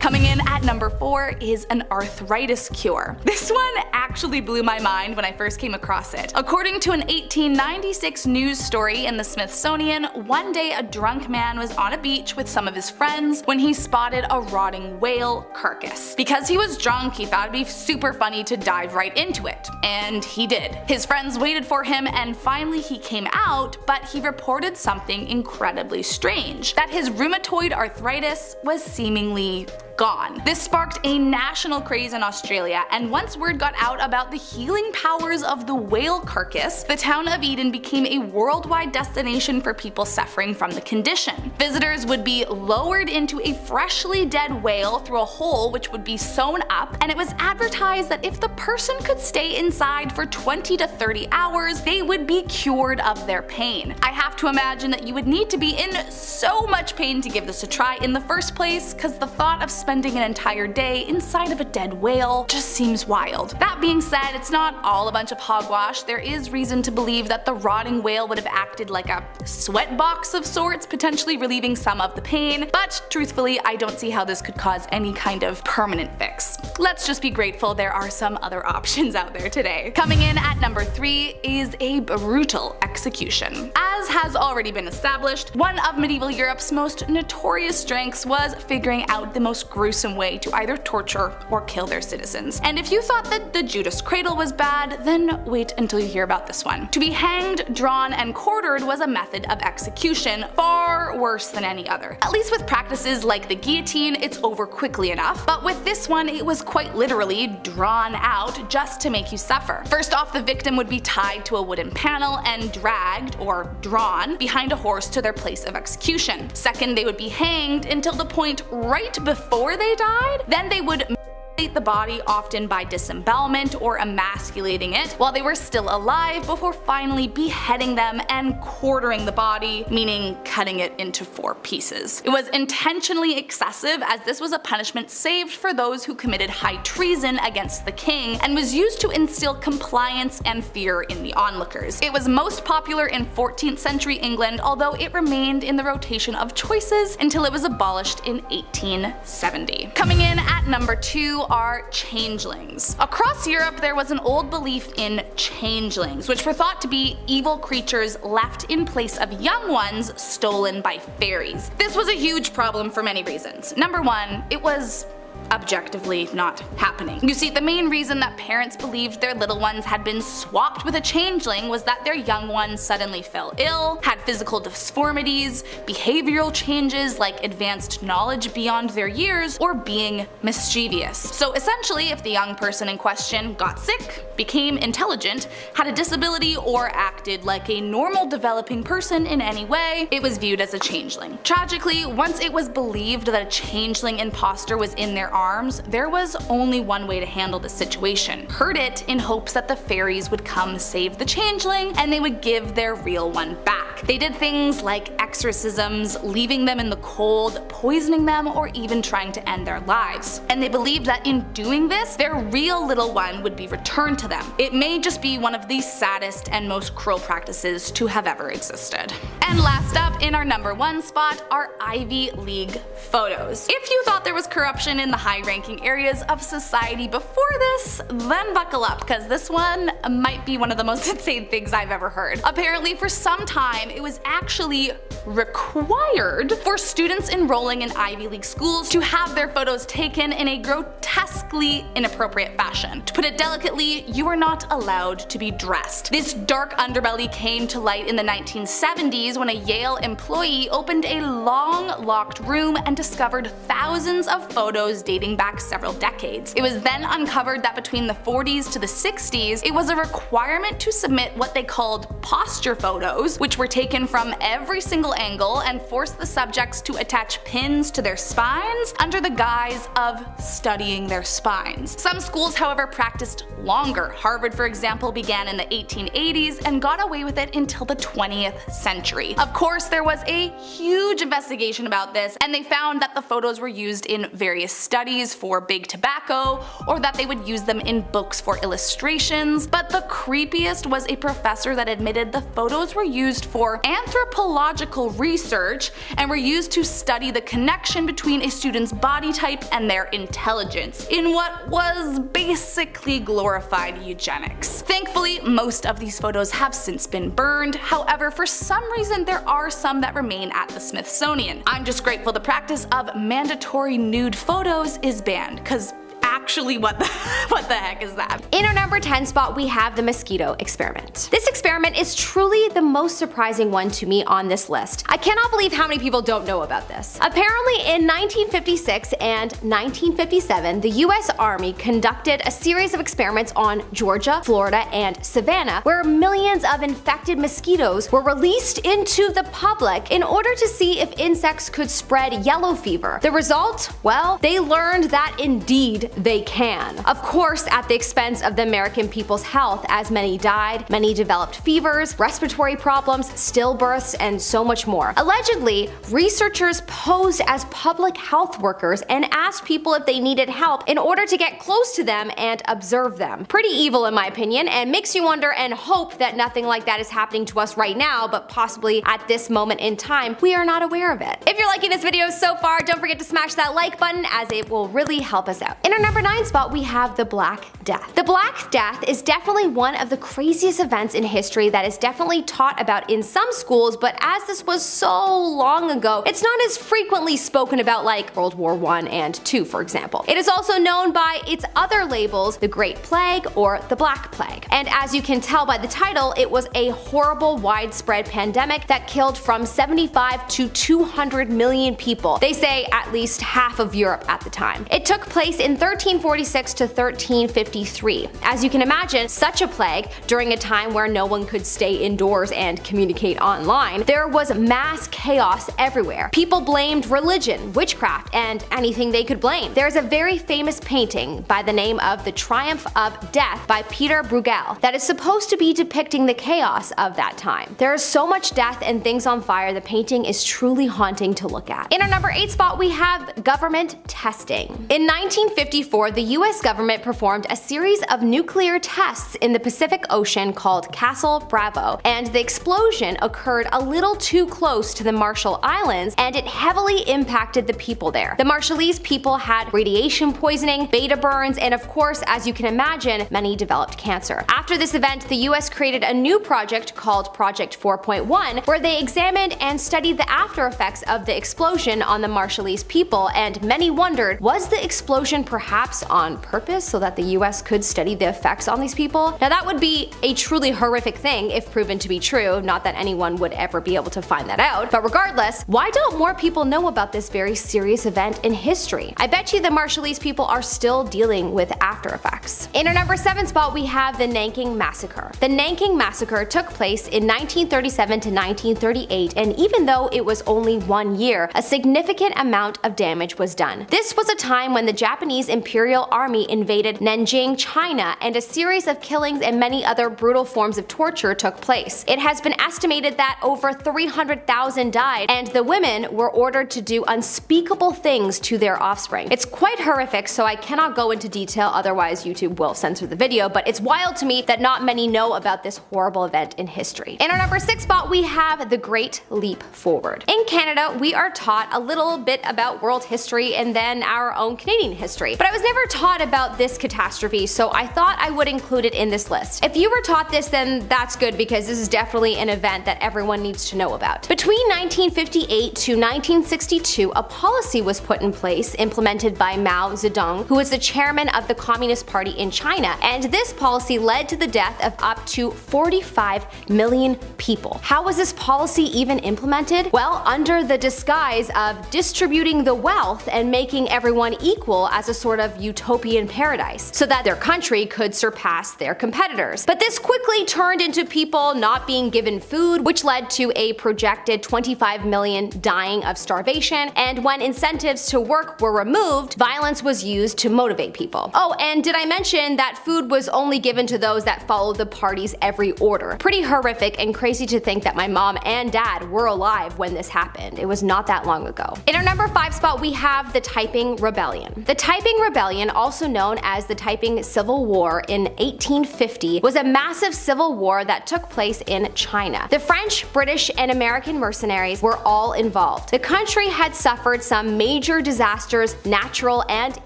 Coming in at number 4 is an arthritis cure. This one actually blew my mind when I first came across it. According to an 1896 news story in the Smithsonian, one day a drunk man was on a beach with some of his friends when he spotted a rotting whale carcass. Because he was drunk, he thought it'd be super funny to dive right into it. And he did. His friends waited for him and finally he came out, but he reported something incredibly strange. That his rheumatoid arthritis was seemingly gone. This sparked a national craze in Australia, and once word got out about the healing powers of the whale carcass, the town of Eden became a worldwide destination for people suffering from the condition. Visitors would be lowered into a freshly dead whale through a hole which would be sewn up, and it was advertised that if the person could stay inside for 20 to 30 hours, they would be cured of their pain. I have to imagine that you would need to be in so much pain to give this a try in the first place, because the thought of spending an entire day inside of a dead whale just seems wild. That being said, it's not all a bunch of hogwash. There is reason to believe that the rotting whale would have acted like a sweat box of sorts, potentially relieving some of the pain, but truthfully, I don't see how this could cause any kind of permanent fix. Let's just be grateful there are some other options out there today. Coming in at number 3 is a brutal execution. As has already been established, one of medieval Europe's most notorious strengths was figuring out the most gruesome way to either torture or kill their citizens. And if you thought that the Judas cradle was bad, then wait until you hear about this one. To be hanged, drawn, and quartered was a method of execution far worse than any other. At least with practices like the guillotine, it's over quickly enough, but with this one it was quite literally drawn out just to make you suffer. First off, the victim would be tied to a wooden panel and dragged, or drawn, behind a horse to their place of execution. Second, they would be hanged until the point right before they died. Then they would mutilate the body, often by disembowelment or emasculating it, while they were still alive before finally beheading them and quartering the body, meaning cutting it into 4 pieces. It was intentionally excessive as this was a punishment saved for those who committed high treason against the king and was used to instill compliance and fear in the onlookers. It was most popular in 14th century England, although it remained in the rotation of choices until it was abolished in 1870. Coming in at number 2 are changelings. Across Europe, there was an old belief in changelings, which were thought to be evil creatures left in place of young ones stolen by fairies. This was a huge problem for many reasons. Number 1, it was objectively not happening. You see, the main reason that parents believed their little ones had been swapped with a changeling was that their young ones suddenly fell ill, had physical deformities, behavioral changes like advanced knowledge beyond their years, or being mischievous. So essentially, if the young person in question got sick, became intelligent, had a disability, or acted like a normal developing person in any way, it was viewed as a changeling. Tragically, once it was believed that a changeling imposter was in their their arms, there was only one way to handle the situation: hurt it in hopes that the fairies would come save the changeling and they would give their real one back. They did things like exorcisms, leaving them in the cold, poisoning them, or even trying to end their lives. And they believed that in doing this, their real little one would be returned to them. It may just be one of the saddest and most cruel practices to have ever existed. And last up, in our number 1 spot, are Ivy League photos. If you thought there was corruption in the high-ranking areas of society before this, then buckle up, because this one might be one of the most insane things I've ever heard. Apparently, for some time, it was actually required for students enrolling in Ivy League schools to have their photos taken in a grotesquely inappropriate fashion. To put it delicately, you are not allowed to be dressed. This dark underbelly came to light in the 1970s when a Yale employee opened a long locked room and discovered thousands of photos dating back several decades. It was then uncovered that between the 40s to the 60s, it was a requirement to submit what they called posture photos, which were taken from every single angle and forced the subjects to attach pins to their spines under the guise of studying their spines. Some schools, however, practiced longer. Harvard, for example, began in the 1880s and got away with it until the 20th century. Of course, there was a huge investigation about this, and they found that the photos were used in various studies for big tobacco, or that they would use them in books for illustrations. But the creepiest was a professor that admitted the photos were used for anthropological research and were used to study the connection between a student's body type and their intelligence, in what was basically glorified eugenics. Thankfully, most of these photos have since been burned. However, for some reason, there are some that remain at the Smithsonian. I'm just grateful the practice of mandatory nude photos is banned, because actually, what the heck is that? In our number 10 spot, we have the mosquito experiment. This experiment is truly the most surprising one to me on this list. I cannot believe how many people don't know about this. Apparently, in 1956 and 1957, the US Army conducted a series of experiments on Georgia, Florida, and Savannah, where millions of infected mosquitoes were released into the public in order to see if insects could spread yellow fever. The result? Well, they learned that indeed they can. Of course, at the expense of the American people's health, as many died, many developed fevers, respiratory problems, stillbirths, and so much more. Allegedly, researchers posed as public health workers and asked people if they needed help in order to get close to them and observe them. Pretty evil in my opinion, and makes you wonder and hope that nothing like that is happening to us right now, but possibly at this moment in time, we are not aware of it. If you're liking this video so far, don't forget to smash that like button, as it will really help us out. In our number 9 spot, we have the Black Death. The Black Death is definitely one of the craziest events in history that is definitely taught about in some schools, but as this was so long ago, it's not as frequently spoken about like World War I and II, for example. It is also known by its other labels, the Great Plague or the Black Plague. And as you can tell by the title, it was a horrible, widespread pandemic that killed from 75 to 200 million people. They say at least half of Europe at the time. It took place in 1346 to 1353. As you can imagine, such a plague during a time where no one could stay indoors and communicate online, there was mass chaos everywhere. People blamed religion, witchcraft, and anything they could blame. There's a very famous painting by the name of The Triumph of Death by Peter Bruegel that is supposed to be depicting the chaos of that time. There is so much death and things on fire, the painting is truly haunting to look at. In our number 8 spot, we have government testing. In 1954, the US government performed a series of nuclear tests in the Pacific Ocean called Castle Bravo, and the explosion occurred a little too close to the Marshall Islands, and it heavily impacted the people there. The Marshallese people had radiation poisoning, beta burns, and of course, as you can imagine, many developed cancer. After this event, the US created a new project called Project 4.1, where they examined and studied the after effects of the explosion on the Marshallese people, and many wondered, was the explosion perhaps perhaps on purpose so that the US could study the effects on these people. Now that would be a truly horrific thing if proven to be true, not that anyone would ever be able to find that out, but regardless, why don't more people know about this very serious event in history? I bet you the Marshallese people are still dealing with after effects. In our number 7 spot, we have the Nanking Massacre. The Nanking Massacre took place in 1937 to 1938, and even though it was only 1 year, a significant amount of damage was done. This was a time when the Japanese Imperial Army invaded Nanjing, China, and a series of killings and many other brutal forms of torture took place. It has been estimated that over 300,000 died, and the women were ordered to do unspeakable things to their offspring. It's quite horrific, so I cannot go into detail, otherwise YouTube will censor the video, but it's wild to me that not many know about this horrible event in history. In our number 6 spot, we have the Great Leap Forward. In Canada, we are taught a little bit about world history and then our own Canadian history, but I was never taught about this catastrophe, so I thought I would include it in this list. If you were taught this, then that's good, because this is definitely an event that everyone needs to know about. Between 1958 to 1962, a policy was put in place implemented by Mao Zedong, who was the chairman of the Communist Party in China, and this policy led to the death of up to 45 million people. How was this policy even implemented? Well, under the disguise of distributing the wealth and making everyone equal as a sort of utopian paradise, so that their country could surpass their competitors. But this quickly turned into people not being given food, which led to a projected 25 million dying of starvation, and when incentives to work were removed, violence was used to motivate people. Oh, and did I mention that food was only given to those that followed the party's every order? Pretty horrific and crazy to think that my mom and dad were alive when this happened. It was not that long ago. In our number 5 spot, we have the Taiping Rebellion. The Taiping Rebellion, also known as the Taiping Civil War in 1850, was a massive civil war that took place in China. The French, British, and American mercenaries were all involved. The country had suffered some major disasters, natural and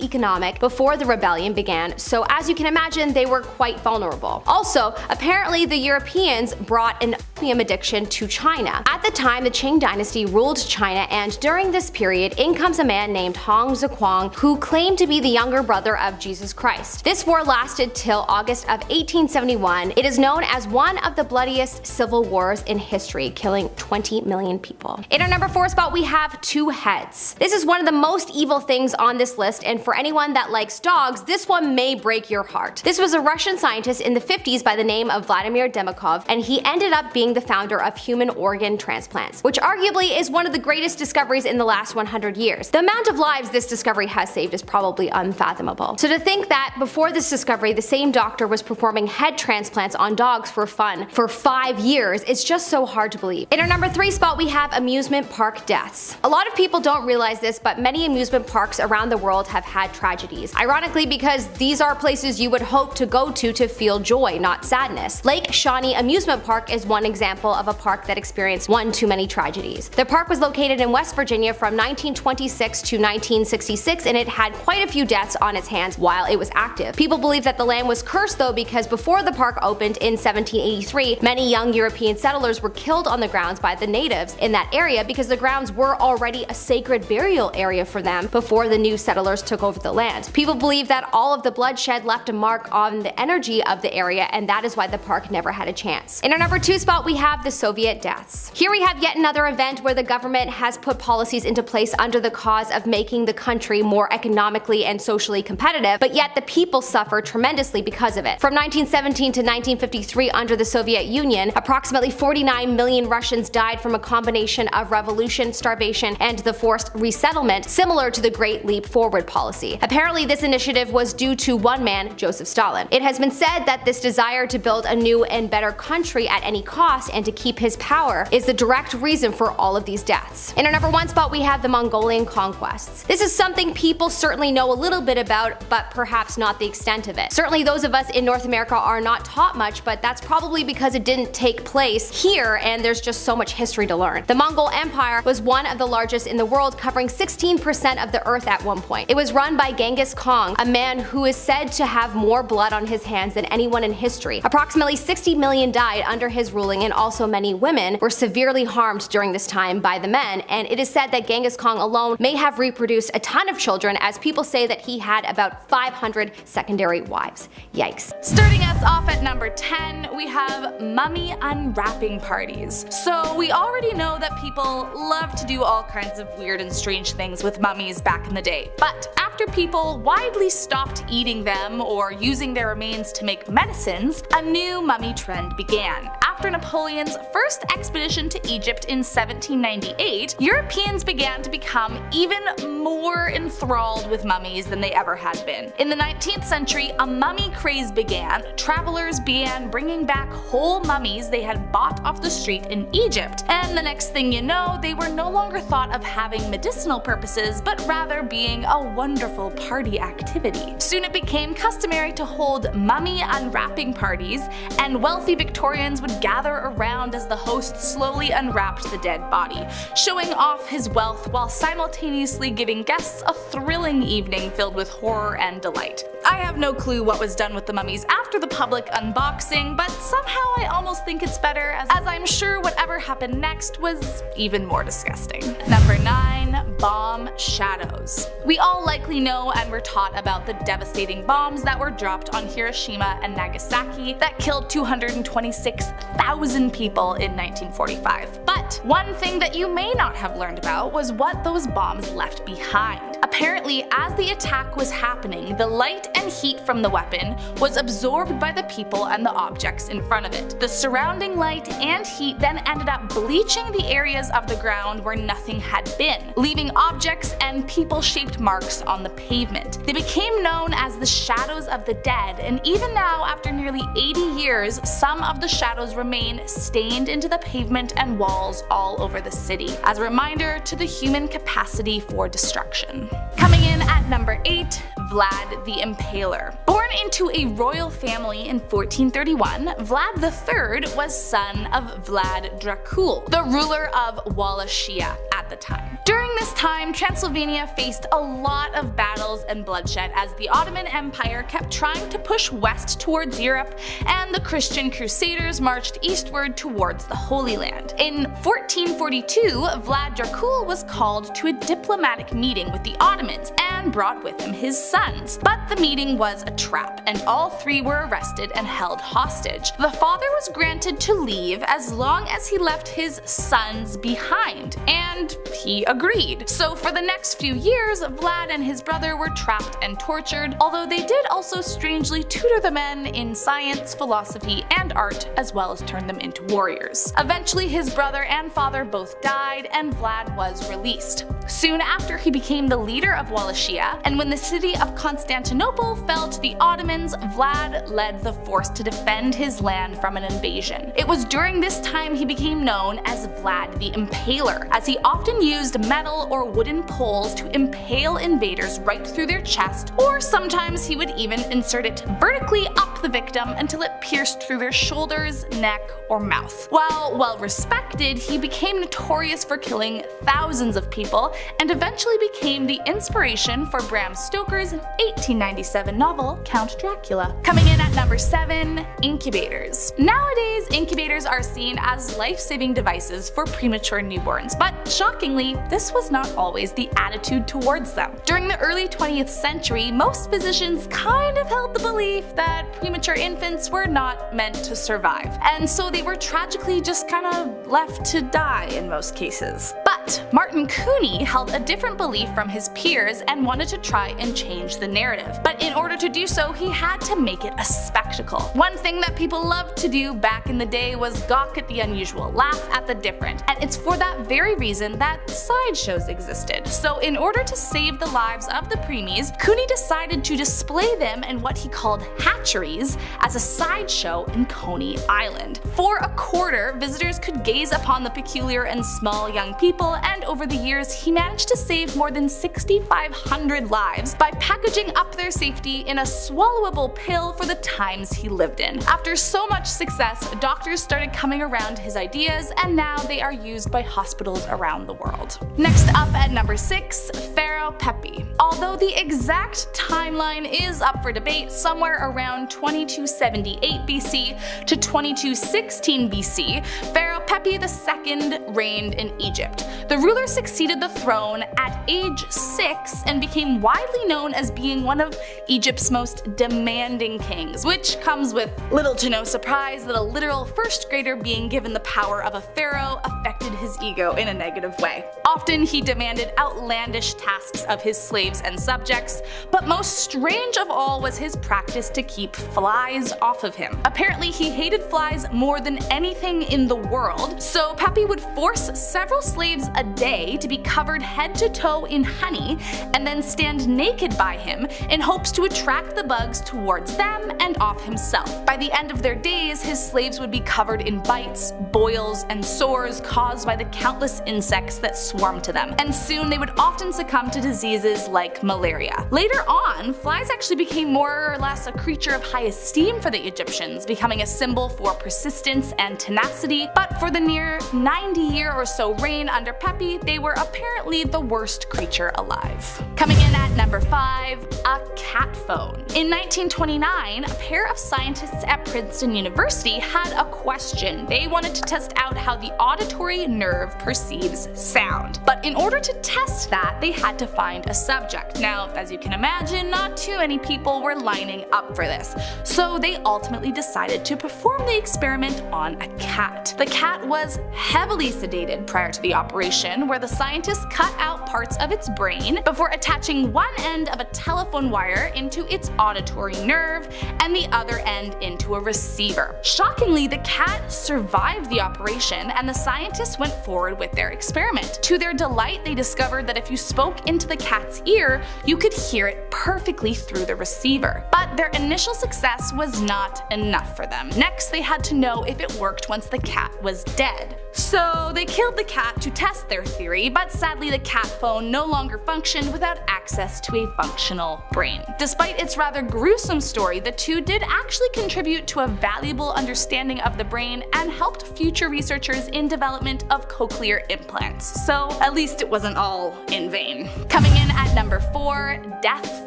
economic, before the rebellion began, so as you can imagine, they were quite vulnerable. Also, apparently the Europeans brought an opium addiction to China. At the time, the Qing dynasty ruled China, and during this period, in comes a man named Hong Zhuang, who claimed to be the younger brother of Jesus Christ. This war lasted till August of 1871. It is known as one of the bloodiest civil wars in history, killing 20 million people. In our number 4 spot, we have 2 heads. This is one of the most evil things on this list, and for anyone that likes dogs, this one may break your heart. This was a Russian scientist in the 50s by the name of Vladimir Demikov, and he ended up being the founder of human organ transplants, which arguably is one of the greatest discoveries in the last 100 years. The amount of lives this discovery has saved is probably unfathomable. So to think that before this discovery, the same doctor was performing head transplants on dogs for fun for 5 years, it's just so hard to believe. In our number 3 spot, we have amusement park deaths. A lot of people don't realize this, but many amusement parks around the world have had tragedies. Ironically, because these are places you would hope to go to feel joy, not sadness. Lake Shawnee Amusement Park is one example of a park that experienced one too many tragedies. The park was located in West Virginia from 1926 to 1966, and it had quite a few deaths on its hands while it was active. People believe that the land was cursed though, because before the park opened in 1783, many young European settlers were killed on the grounds by the natives in that area because the grounds were already a sacred burial area for them before the new settlers took over the land. People believe that all of the bloodshed left a mark on the energy of the area, and that is why the park never had a chance. In our number 2 spot, we have the Soviet deaths. Here we have yet another event where the government has put policies into place under the cause of making the country more economically and socially competitive, but yet the people suffer tremendously because of it. From 1917 to 1953, under the Soviet Union, approximately 49 million Russians died from a combination of revolution, starvation, and the forced resettlement, similar to the Great Leap Forward policy. Apparently, this initiative was due to one man, Joseph Stalin. It has been said that this desire to build a new and better country at any cost and to keep his power is the direct reason for all of these deaths. In our number 1 spot, we have the Mongolian conquests. This is something people certainly know a little bit about, but perhaps not the extent of it. Certainly those of us in North America are not taught much, but that's probably because it didn't take place here and there's just so much history to learn. The Mongol Empire was one of the largest in the world, covering 16% of the earth at one point. It was run by Genghis Khan, a man who is said to have more blood on his hands than anyone in history. Approximately 60 million died under his ruling and also many women were severely harmed during this time by the men, and it is said that Genghis Khan alone may have reproduced a ton of children, as people say that he had about 500 secondary wives. Yikes. Starting us off at number 10, we have mummy unwrapping parties. So we already know that people love to do all kinds of weird and strange things with mummies back in the day. But after people widely stopped eating them or using their remains to make medicines, a new mummy trend began. After Napoleon's first expedition to Egypt in 1798, Europeans began to become even more enthralled with mummies than they ever had been. In the 19th century, a mummy craze began. Travelers began bringing back whole mummies they had bought off the street in Egypt, and the next thing you know, they were no longer thought of having medicinal purposes, but rather being a wonderful party activity. Soon it became customary to hold mummy unwrapping parties, and wealthy Victorians would gather around as the host slowly unwrapped the dead body, showing off his wealth while simultaneously giving guests a thrilling evening filled with horror and delight. I have no clue what was done with the mummies after the public unboxing, but somehow I almost think it's better, as I'm sure whatever happened next was even more disgusting. Number 9. Bomb shadows. We all likely know and were taught about the devastating bombs that were dropped on Hiroshima and Nagasaki that killed 226,000 people in 1945. But one thing that you may not have learned about was what those bombs left behind. Apparently, as the attack was happening, the light and heat from the weapon was absorbed by the people and the objects in front of it. The surrounding light and heat then ended up bleaching the areas of the ground where nothing had been, leaving objects and people-shaped marks on the pavement. They became known as the shadows of the dead, and even now, after nearly 80 years, some of the shadows remain stained into the pavement and walls all over the city, as a reminder to the human capacity for destruction. Coming in at number 8, Vlad the Impaler. Born into a royal family in 1431, Vlad III was son of Vlad Dracul, the ruler of Wallachia at the time. During this time, Transylvania faced a lot of battles and bloodshed as the Ottoman Empire kept trying to push west towards Europe, and the Christian Crusaders marched eastward towards the Holy Land. In 1442, Vlad Dracul was called to a diplomatic meeting with the Ottomans and brought with him his sons. But the meeting was a trap, and all three were arrested and held hostage. The father was granted to leave as long as he left his sons behind, and he agreed. So for the next few years, Vlad and his brother were trapped and tortured, although they did also strangely tutor the men in science, philosophy, and art, as well as turn them into warriors. Eventually, his brother and father both died, and Vlad was released. Soon after, he became the leader of Wallachia, and when the city of Constantinople fell to the Ottomans, Vlad led the force to defend his land from an invasion. It was during this time he became known as Vlad the Impaler, as he often used metal or wooden poles to impale invaders right through their chest, or sometimes he would even insert it vertically up the victim until it pierced through their shoulders, neck, or mouth. While well respected, he became notorious for killing thousands of people, and eventually became the inspiration for Bram Stoker's 1897 novel Count Dracula. Coming in at number 7, incubators. Nowadays, incubators are seen as life-saving devices for premature newborns, but shockingly, this was not always the attitude towards them. During the early 20th century, most physicians kind of held the belief that premature infants were not meant to survive, and so they were tragically just kind of left to die in most cases. But Martin Cooney held a different belief from his peers and wanted to try and change the narrative. But in order to do so, he had to make it a spectacle. One thing that people loved to do back in the day was gawk at the unusual, laugh at the different, and it's for that very reason that sideshows existed. So in order to save the lives of the preemies, Cooney decided to display them in what he called hatcheries as a sideshow in Coney Island. For a quarter, visitors could gaze upon the peculiar and small young people, and over the years he managed to save more than 6,500 lives by packaging up their safety in a swallowable pill for the times he lived in. After so much success, doctors started coming around his ideas, and now they are used by hospitals around the world. Next up at number 6, Pharaoh Pharaoh Pepi. Although the exact timeline is up for debate, somewhere around 2278 BC to 2216 BC, Pharaoh Pepi II reigned in Egypt. The ruler succeeded the throne at age 6 and became widely known as being one of Egypt's most demanding kings, which comes with little to no surprise that a literal first grader being given the power of a pharaoh affected his ego in a negative way. Often he demanded outlandish tasks of his slaves and subjects, but most strange of all was his practice to keep flies off of him. Apparently he hated flies more than anything in the world, so Pepi would force several slaves a day to be covered head to toe in honey and then stand naked by him in hopes to attract the bugs towards them and off himself. By the end of their days, his slaves would be covered in bites, boils, and sores caused by the countless insects that swarmed to them, and soon they would often succumb to diseases like malaria. Later on, flies actually became more or less a creature of high esteem for the Egyptians, becoming a symbol for persistence and tenacity, but for the near 90-year or so reign under Pepi, they were apparently the worst creature alive. Coming in at number 5, a cat phone. In 1929, a pair of scientists at Princeton University had a question. They wanted to test out how the auditory nerve perceives sound. But in order to test that, they had to find a subject. Now, as you can imagine, not too many people were lining up for this, so they ultimately decided to perform the experiment on a cat. The cat was heavily sedated prior to the operation, where the scientists cut out parts of its brain before attaching one end of a telephone wire into its auditory nerve and the other end into a receiver. Shockingly, the cat survived the operation and the scientists went forward with their experiment. To their delight, they discovered that if you spoke into the cat's ear, you could hear it perfectly through the receiver. But their initial success was not enough for them. Next, they had to know if it worked once the cat was dead. So they killed the cat to test their theory, but sadly the cat phone no longer functioned without access to a functional brain. Despite its rather gruesome story, the two did actually contribute to a valuable understanding of the brain and helped future researchers in development of cochlear implants. So at least it wasn't all in vain. Coming in at number 4, death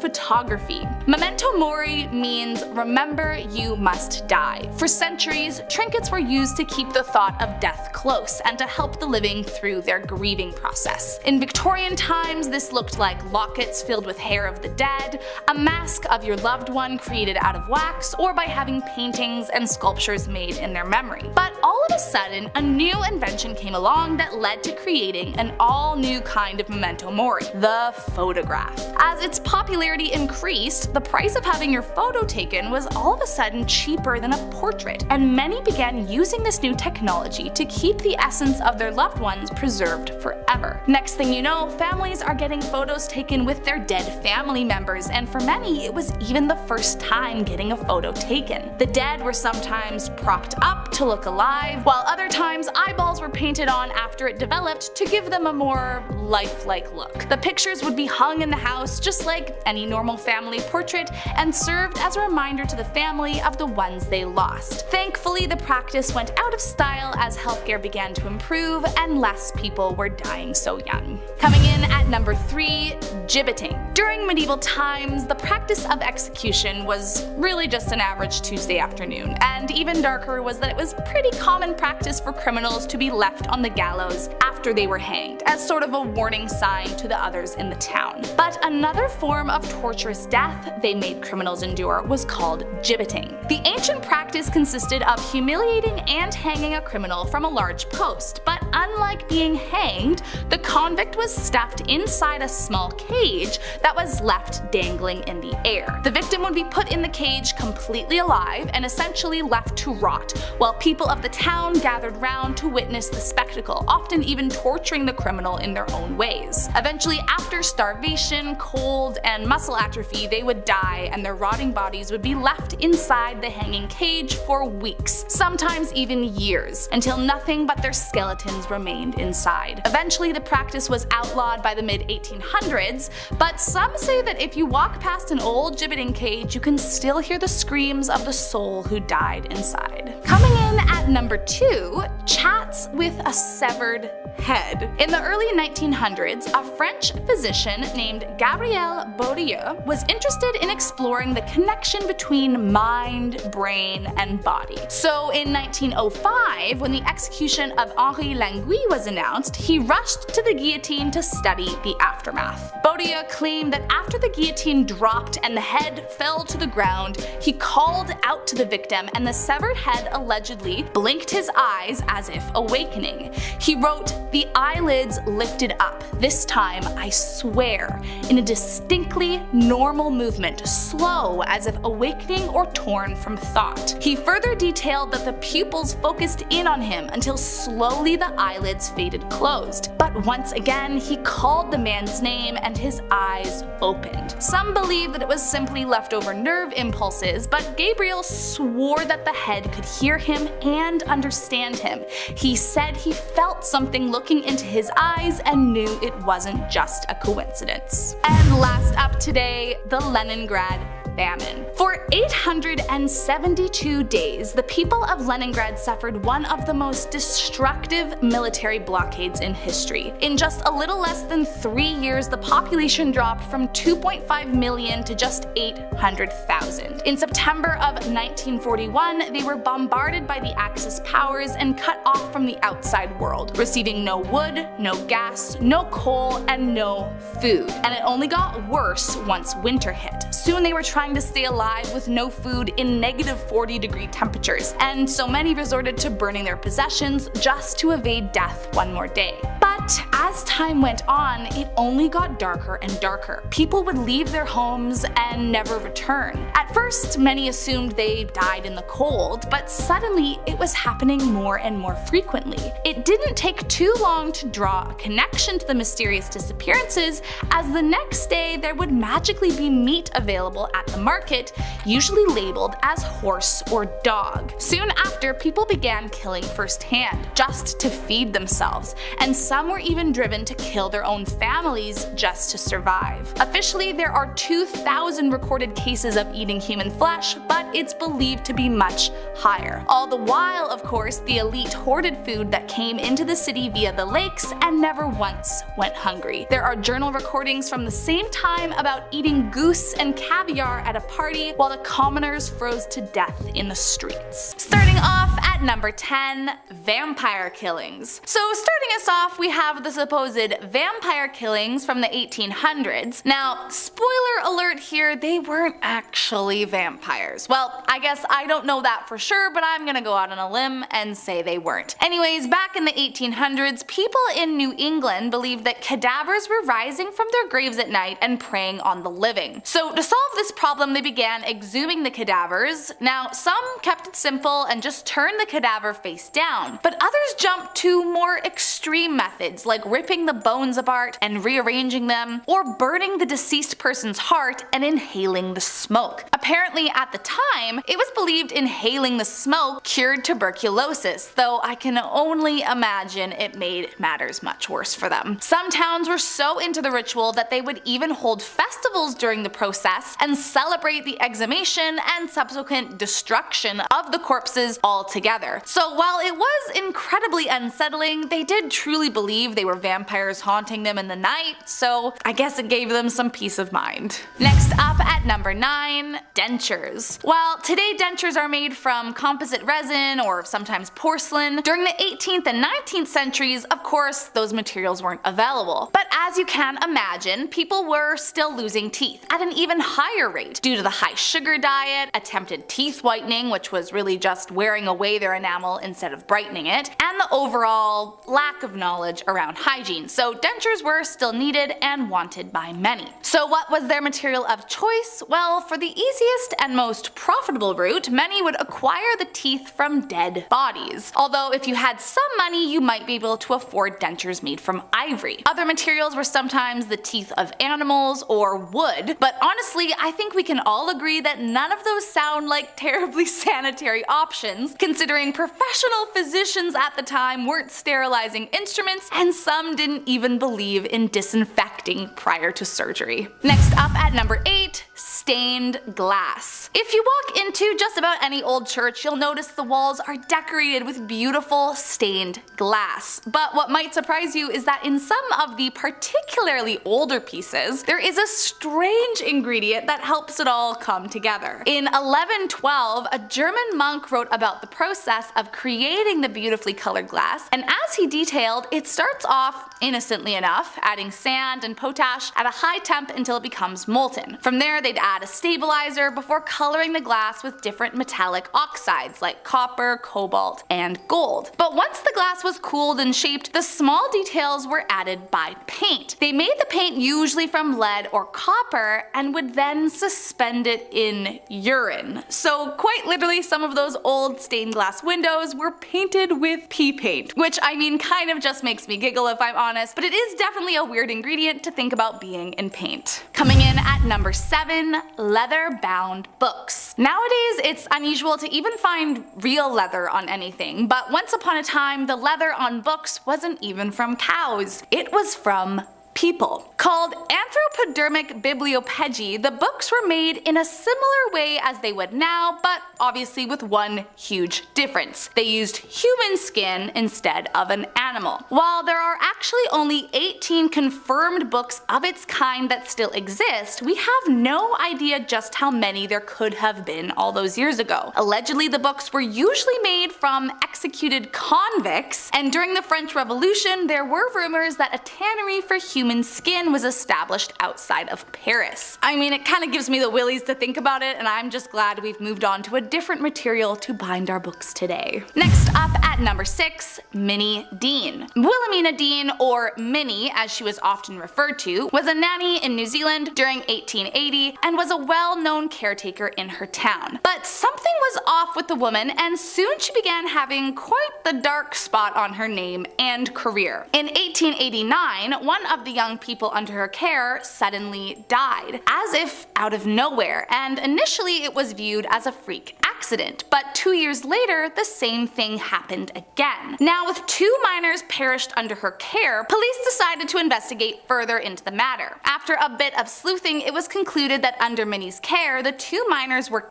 photography. Memento mori means remember you must die. For centuries, trinkets were used to keep the thought of death close and to help the living through their grieving process. In Victorian times, this looked like lockets filled with hair of the dead, a mask of your loved one created out of wax, or by having paintings and sculptures made in their memory. But all of a sudden, a new invention came along that led to creating an all-new kind of memento mori, the photograph. As its popularity increased, the price of having your photo taken was all of a sudden cheaper than a portrait, and many began using this new technology to keep the essence of their loved ones preserved forever. Next thing you know, families are getting photos taken with their dead family members, and for many, it was even the first time getting a photo taken. The dead were sometimes propped up to look alive, while other times eyeballs were painted on after it developed to give them a more lifelike look. The pictures would be hung in the house just like any normal family portrait and served as a reminder to the family of the ones they lost. Thankfully, the practice went out of style as healthcare began to improve and less people were dying so young. Coming in at number 3, gibbeting. During medieval times, the practice of execution was really just an average Tuesday afternoon, and even darker was that it was pretty common practice for criminals to be left on the gallows after they were hanged, as sort of a warning sign to the others in the town. But another form of torturous death they made criminals endure was called gibbeting. The ancient practice consisted of humiliating and hanging a criminal from a large post, but unlike being hanged, the convict was stuffed inside a small cage that was left dangling in the air. The victim would be put in the cage completely alive and essentially left to rot, while people of the town gathered round to witness the spectacle, often even torturing the criminal in their own ways. Eventually, after starvation, cold, and muscle atrophy, they would die and their rotting bodies would be left inside the hanging cage for weeks, sometimes even years, until nothing but their skeletons remained inside. Eventually, the practice was outlawed by the mid-1800s, but some say that if you walk past an old gibbeting cage, you can still hear the screams of the soul who died inside. Coming in then at number 2, chats with a severed head. In the early 1900s, a French physician named Gabriel Boudieu was interested in exploring the connection between mind, brain, and body. So in 1905, when the execution of Henri Languille was announced, he rushed to the guillotine to study the aftermath. Boudieu claimed that after the guillotine dropped and the head fell to the ground, he called out to the victim, and the severed head allegedly blinked his eyes as if awakening. He wrote, "The eyelids lifted up, this time I swear, in a distinctly normal movement, slow as if awakening or torn from thought." He further detailed that the pupils focused in on him until slowly the eyelids faded closed. But once again, he called the man's name and his eyes opened. Some believe that it was simply leftover nerve impulses, but Gabriel swore that the head could hear him and understand him. He said he felt something looking into his eyes and knew it wasn't just a coincidence. And last up today, the Leningrad famine. For 872 days, the people of Leningrad suffered one of the most destructive military blockades in history. In just a little less than 3 years, the population dropped from 2.5 million to just 800,000. In September of 1941, they were bombarded by the Axis powers and cut off from the outside world, receiving no wood, no gas, no coal, and no food. And it only got worse once winter hit. Soon they were trying to stay alive with no food in -40-degree temperatures, and so many resorted to burning their possessions just to evade death one more day. But as time went on, it only got darker and darker. People would leave their homes and never return. At first, many assumed they died in the cold, but suddenly it was happening more and more frequently. It didn't take too long to draw a connection to the mysterious disappearances, as the next day there would magically be meat available at the market, usually labeled as horse or dog. Soon after, people began killing firsthand, just to feed themselves, and some were even driven to kill their own families just to survive. Officially, there are 2,000 recorded cases of eating human flesh, but it's believed to be much higher. All the while, of course, the elite hoarded food that came into the city via the lakes and never once went hungry. There are journal recordings from the same time about eating goose and caviar at a party while the commoners froze to death in the streets. Starting off at number 10, vampire killings. So starting us off, we have the supposed vampire killings from the 1800s. Now, spoiler alert here, they weren't actually vampires. Well, I guess I don't know that for sure, but I'm gonna go out on a limb and say they weren't. Anyways, back in the 1800s, people in New England believed that cadavers were rising from their graves at night and preying on the living. So to solve this problem, they began exhuming the cadavers. Now, some kept it simple and just turned the cadaver face down, but others jumped to more extreme methods like ripping the bones apart and rearranging them, or burning the deceased person's heart and inhaling the smoke. Apparently at the time, it was believed inhaling the smoke cured tuberculosis, though I can only imagine it made matters much worse for them. Some towns were so into the ritual that they would even hold festivals during the process and celebrate the exhumation and subsequent destruction of the corpses altogether. So while it was incredibly unsettling, they did truly believe they were vampires haunting them in the night, so I guess it gave them some peace of mind. Next up at number 9, dentures. While today dentures are made from composite resin or sometimes porcelain, during the 18th and 19th centuries, of course, those materials weren't available. But as you can imagine, people were still losing teeth at an even higher rate due to the high sugar diet, attempted teeth whitening, which was really just wearing away their enamel instead of brightening it, and the overall lack of knowledge around hygiene. So dentures were still needed and wanted by many. So what was their material of choice? Well, for the easiest and most profitable route, many would acquire the teeth from dead bodies. Although if you had some money, you might be able to afford dentures made from ivory. Other materials were sometimes the teeth of animals or wood, but honestly, I think we can all agree that none of those sound like terribly sanitary options, considering professional physicians at the time weren't sterilizing instruments, and some didn't even believe in disinfecting prior to surgery. Next up at number 8, stained glass. If you walk into just about any old church, you'll notice the walls are decorated with beautiful stained glass. But what might surprise you is that in some of the particularly older pieces, there is a strange ingredient that helps it all come together. In 1112, a German monk wrote about the process of creating the beautifully colored glass, and as he detailed, it starts off, innocently enough, adding sand and potash at a high temp until it becomes molten. From there, they'd add a stabilizer before coloring the glass with different metallic oxides like copper, cobalt, and gold. But once the glass was cooled and shaped, the small details were added by paint. They made the paint usually from lead or copper and would then suspend it in urine. So quite literally, some of those old stained glass windows were painted with pea paint, which I mean kind of just makes me giggle if I'm honest, but it is definitely a weird ingredient to think about being in paint. Coming in at number 7, leather-bound books. Nowadays, it's unusual to even find real leather on anything, but once upon a time, the leather on books wasn't even from cows. It was from people. Called anthropodermic bibliopegi, the books were made in a similar way as they would now, but obviously with one huge difference. They used human skin instead of an animal. While there are actually only 18 confirmed books of its kind that still exist, we have no idea just how many there could have been all those years ago. Allegedly, the books were usually made from executed convicts, and during the French Revolution, there were rumors that a tannery for human skin was established outside of Paris. I mean, it kind of gives me the willies to think about it, and I'm just glad we've moved on to a different material to bind our books today. Next up at number 6, Minnie Dean. Wilhelmina Dean, or Minnie as she was often referred to, was a nanny in New Zealand during 1880 and was a well-known caretaker in her town. But something was off with the woman, and soon she began having quite the dark spot on her name and career. In 1889, one of the young people under her care suddenly died, as if out of nowhere, and initially it was viewed as a freak accident, but 2 years later the same thing happened again. Now, with 2 minors perished under her care, police decided to investigate further into the matter. After a bit of sleuthing, it was concluded that under Minnie's care, the 2 minors were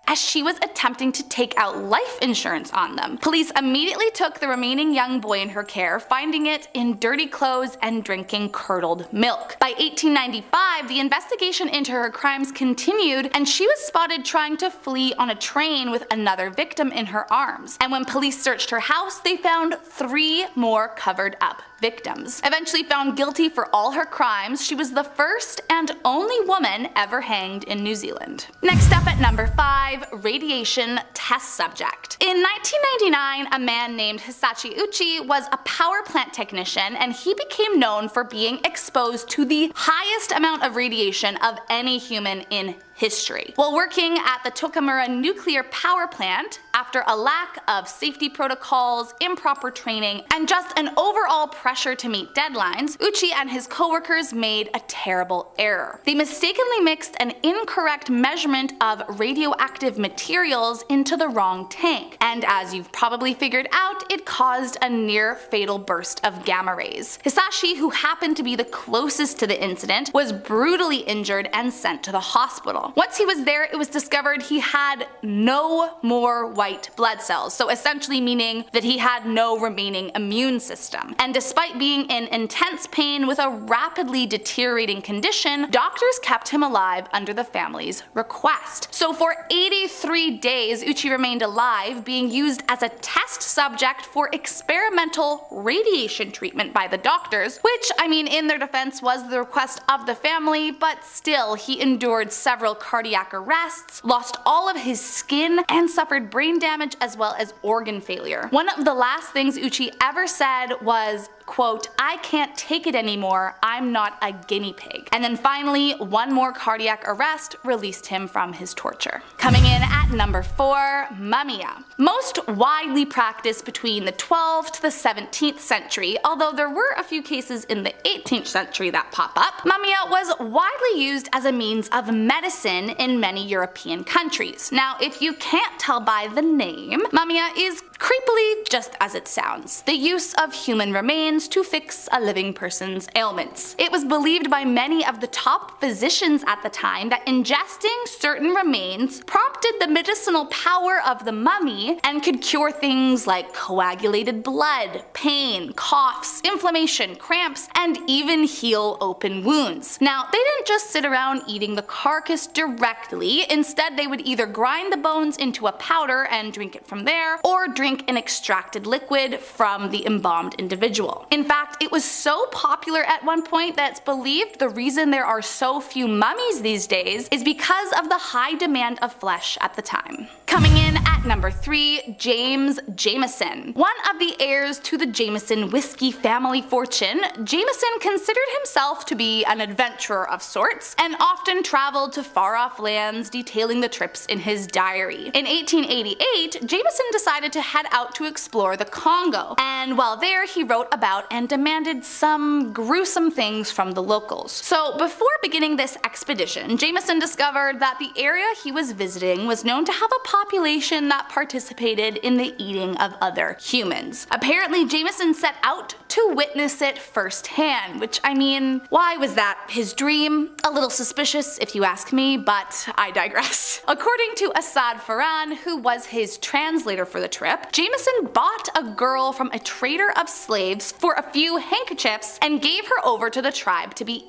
as she was attempting to take out life insurance on them. Police immediately took the remaining young boy in her care, finding it in dirty clothes and drinking curdled milk. By 1895, the investigation into her crimes continued, and she was spotted trying to flee on a train with another victim in her arms. And when police searched her house, they found 3 more covered up victims. Eventually found guilty for all her crimes, she was the first and only woman ever hanged in New Zealand. Next up at number 5, radiation test subject. In 1999, a man named Hisashi Uchi was a power plant technician, and he became known for being exposed to the highest amount of radiation of any human in history. While working at the Tokamura nuclear power plant, after a lack of safety protocols, improper training, and just an overall pressure to meet deadlines, Uchi and his coworkers made a terrible error. They mistakenly mixed an incorrect measurement of radioactive materials into the wrong tank, and as you've probably figured out, it caused a near fatal burst of gamma rays. Hisashi, who happened to be the closest to the incident, was brutally injured and sent to the hospital. Once he was there, it was discovered he had no more white blood cells, so essentially meaning that he had no remaining immune system. And despite being in intense pain with a rapidly deteriorating condition, doctors kept him alive under the family's request. So for 83 days, Uchi remained alive, being used as a test subject for experimental radiation treatment by the doctors, which, I mean, in their defense was the request of the family, but still, he endured several cardiac arrests, lost all of his skin, and suffered brain damage as well as organ failure. One of the last things Uchi ever said was, quote, "I can't take it anymore, I'm not a guinea pig." And then finally, one more cardiac arrest released him from his torture. Coming in at number 4, mumia. Most widely practiced between the 12th to the 17th century, although there were a few cases in the 18th century that pop up, mumia was widely used as a means of medicine in many European countries. Now, if you can't tell by the name, mumia is creepily just as it sounds. The use of human remains means to fix a living person's ailments. It was believed by many of the top physicians at the time that ingesting certain remains prompted the medicinal power of the mummy and could cure things like coagulated blood, pain, coughs, inflammation, cramps, and even heal open wounds. Now, they didn't just sit around eating the carcass directly. Instead, they would either grind the bones into a powder and drink it from there, or drink an extracted liquid from the embalmed individual. In fact, it was so popular at one point that it's believed the reason there are so few mummies these days is because of the high demand of flesh at the time. Coming in at number 3, James Jameson. One of the heirs to the Jameson whiskey family fortune, Jameson considered himself to be an adventurer of sorts and often traveled to far-off lands, detailing the trips in his diary. In 1888, Jameson decided to head out to explore the Congo, and while there he wrote about and demanded some gruesome things from the locals. So before beginning this expedition, Jameson discovered that the area he was visiting was known to have a population that participated in the eating of other humans. Apparently, Jameson set out to witness it firsthand, which, I mean, why was that his dream? A little suspicious if you ask me, but I digress. According to Asad Farhan, who was his translator for the trip, Jameson bought a girl from a trader of slaves for a few handkerchiefs and gave her over to the tribe to be.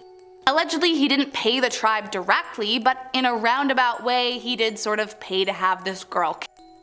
Allegedly, he didn't pay the tribe directly, but in a roundabout way, he did sort of pay to have this girl.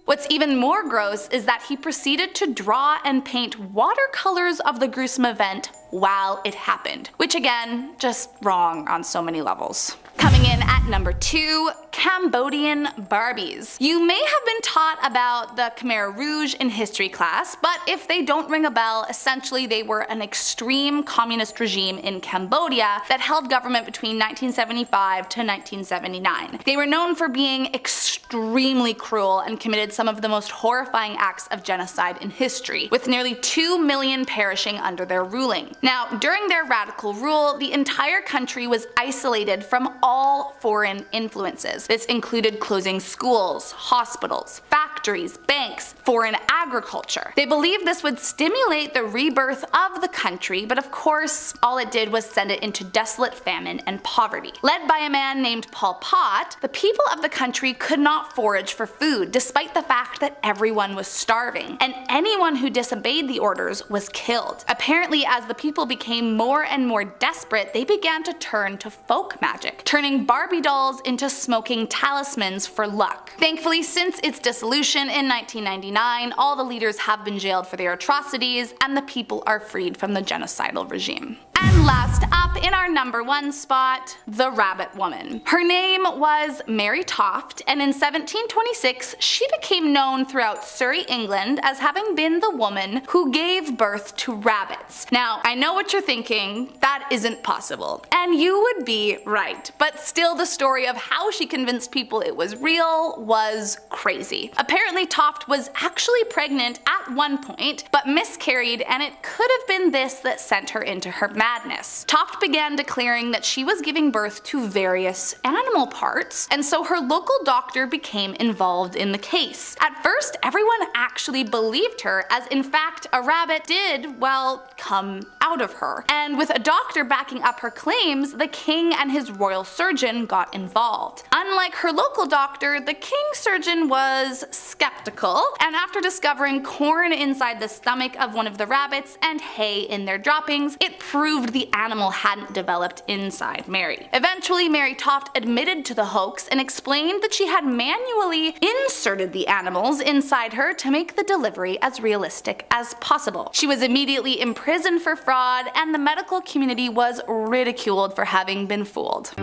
What's even more gross is that he proceeded to draw and paint watercolors of the gruesome event while it happened, which again, just wrong on so many levels. Coming in at number 2, Cambodian Barbies. You may have been taught about the Khmer Rouge in history class, but if they don't ring a bell, essentially they were an extreme communist regime in Cambodia that held government between 1975 to 1979. They were known for being extremely cruel and committed some of the most horrifying acts of genocide in history, with nearly 2 million perishing under their ruling. Now, during their radical rule, the entire country was isolated from all foreign influences. This included closing schools, hospitals, factories, banks, foreign agriculture. They believed this would stimulate the rebirth of the country, but of course, all it did was send it into desolate famine and poverty. Led by a man named Pol Pot, the people of the country could not forage for food, despite the fact that everyone was starving, and anyone who disobeyed the orders was killed. Apparently, as the people became more and more desperate, they began to turn to folk magic, turning Barbie dolls into smoking talismans for luck. Thankfully, since its dissolution in 1999, all the leaders have been jailed for their atrocities, and the people are freed from the genocidal regime. And last up in our number 1 spot, the Rabbit Woman. Her name was Mary Toft, and in 1726 she became known throughout Surrey, England as having been the woman who gave birth to rabbits. Now, I know what you're thinking, that isn't possible. And you would be right, but still the story of how she convinced people it was real was crazy. Apparently Toft was actually pregnant at one point, but miscarried, and it could have been this that sent her into her madness. Toft began declaring that she was giving birth to various animal parts, and so her local doctor became involved in the case. At first, everyone actually believed her, as in fact a rabbit did, well, come out of her. And with a doctor backing up her claims, the king and his royal surgeon got involved. Unlike her local doctor, the king's surgeon was skeptical, and after discovering corn inside the stomach of one of the rabbits and hay in their droppings, it proved the animal hadn't developed inside Mary. Eventually, Mary Toft admitted to the hoax and explained that she had manually inserted the animals inside her to make the delivery as realistic as possible. She was immediately imprisoned for fraud, and the medical community was ridiculed for having been fooled.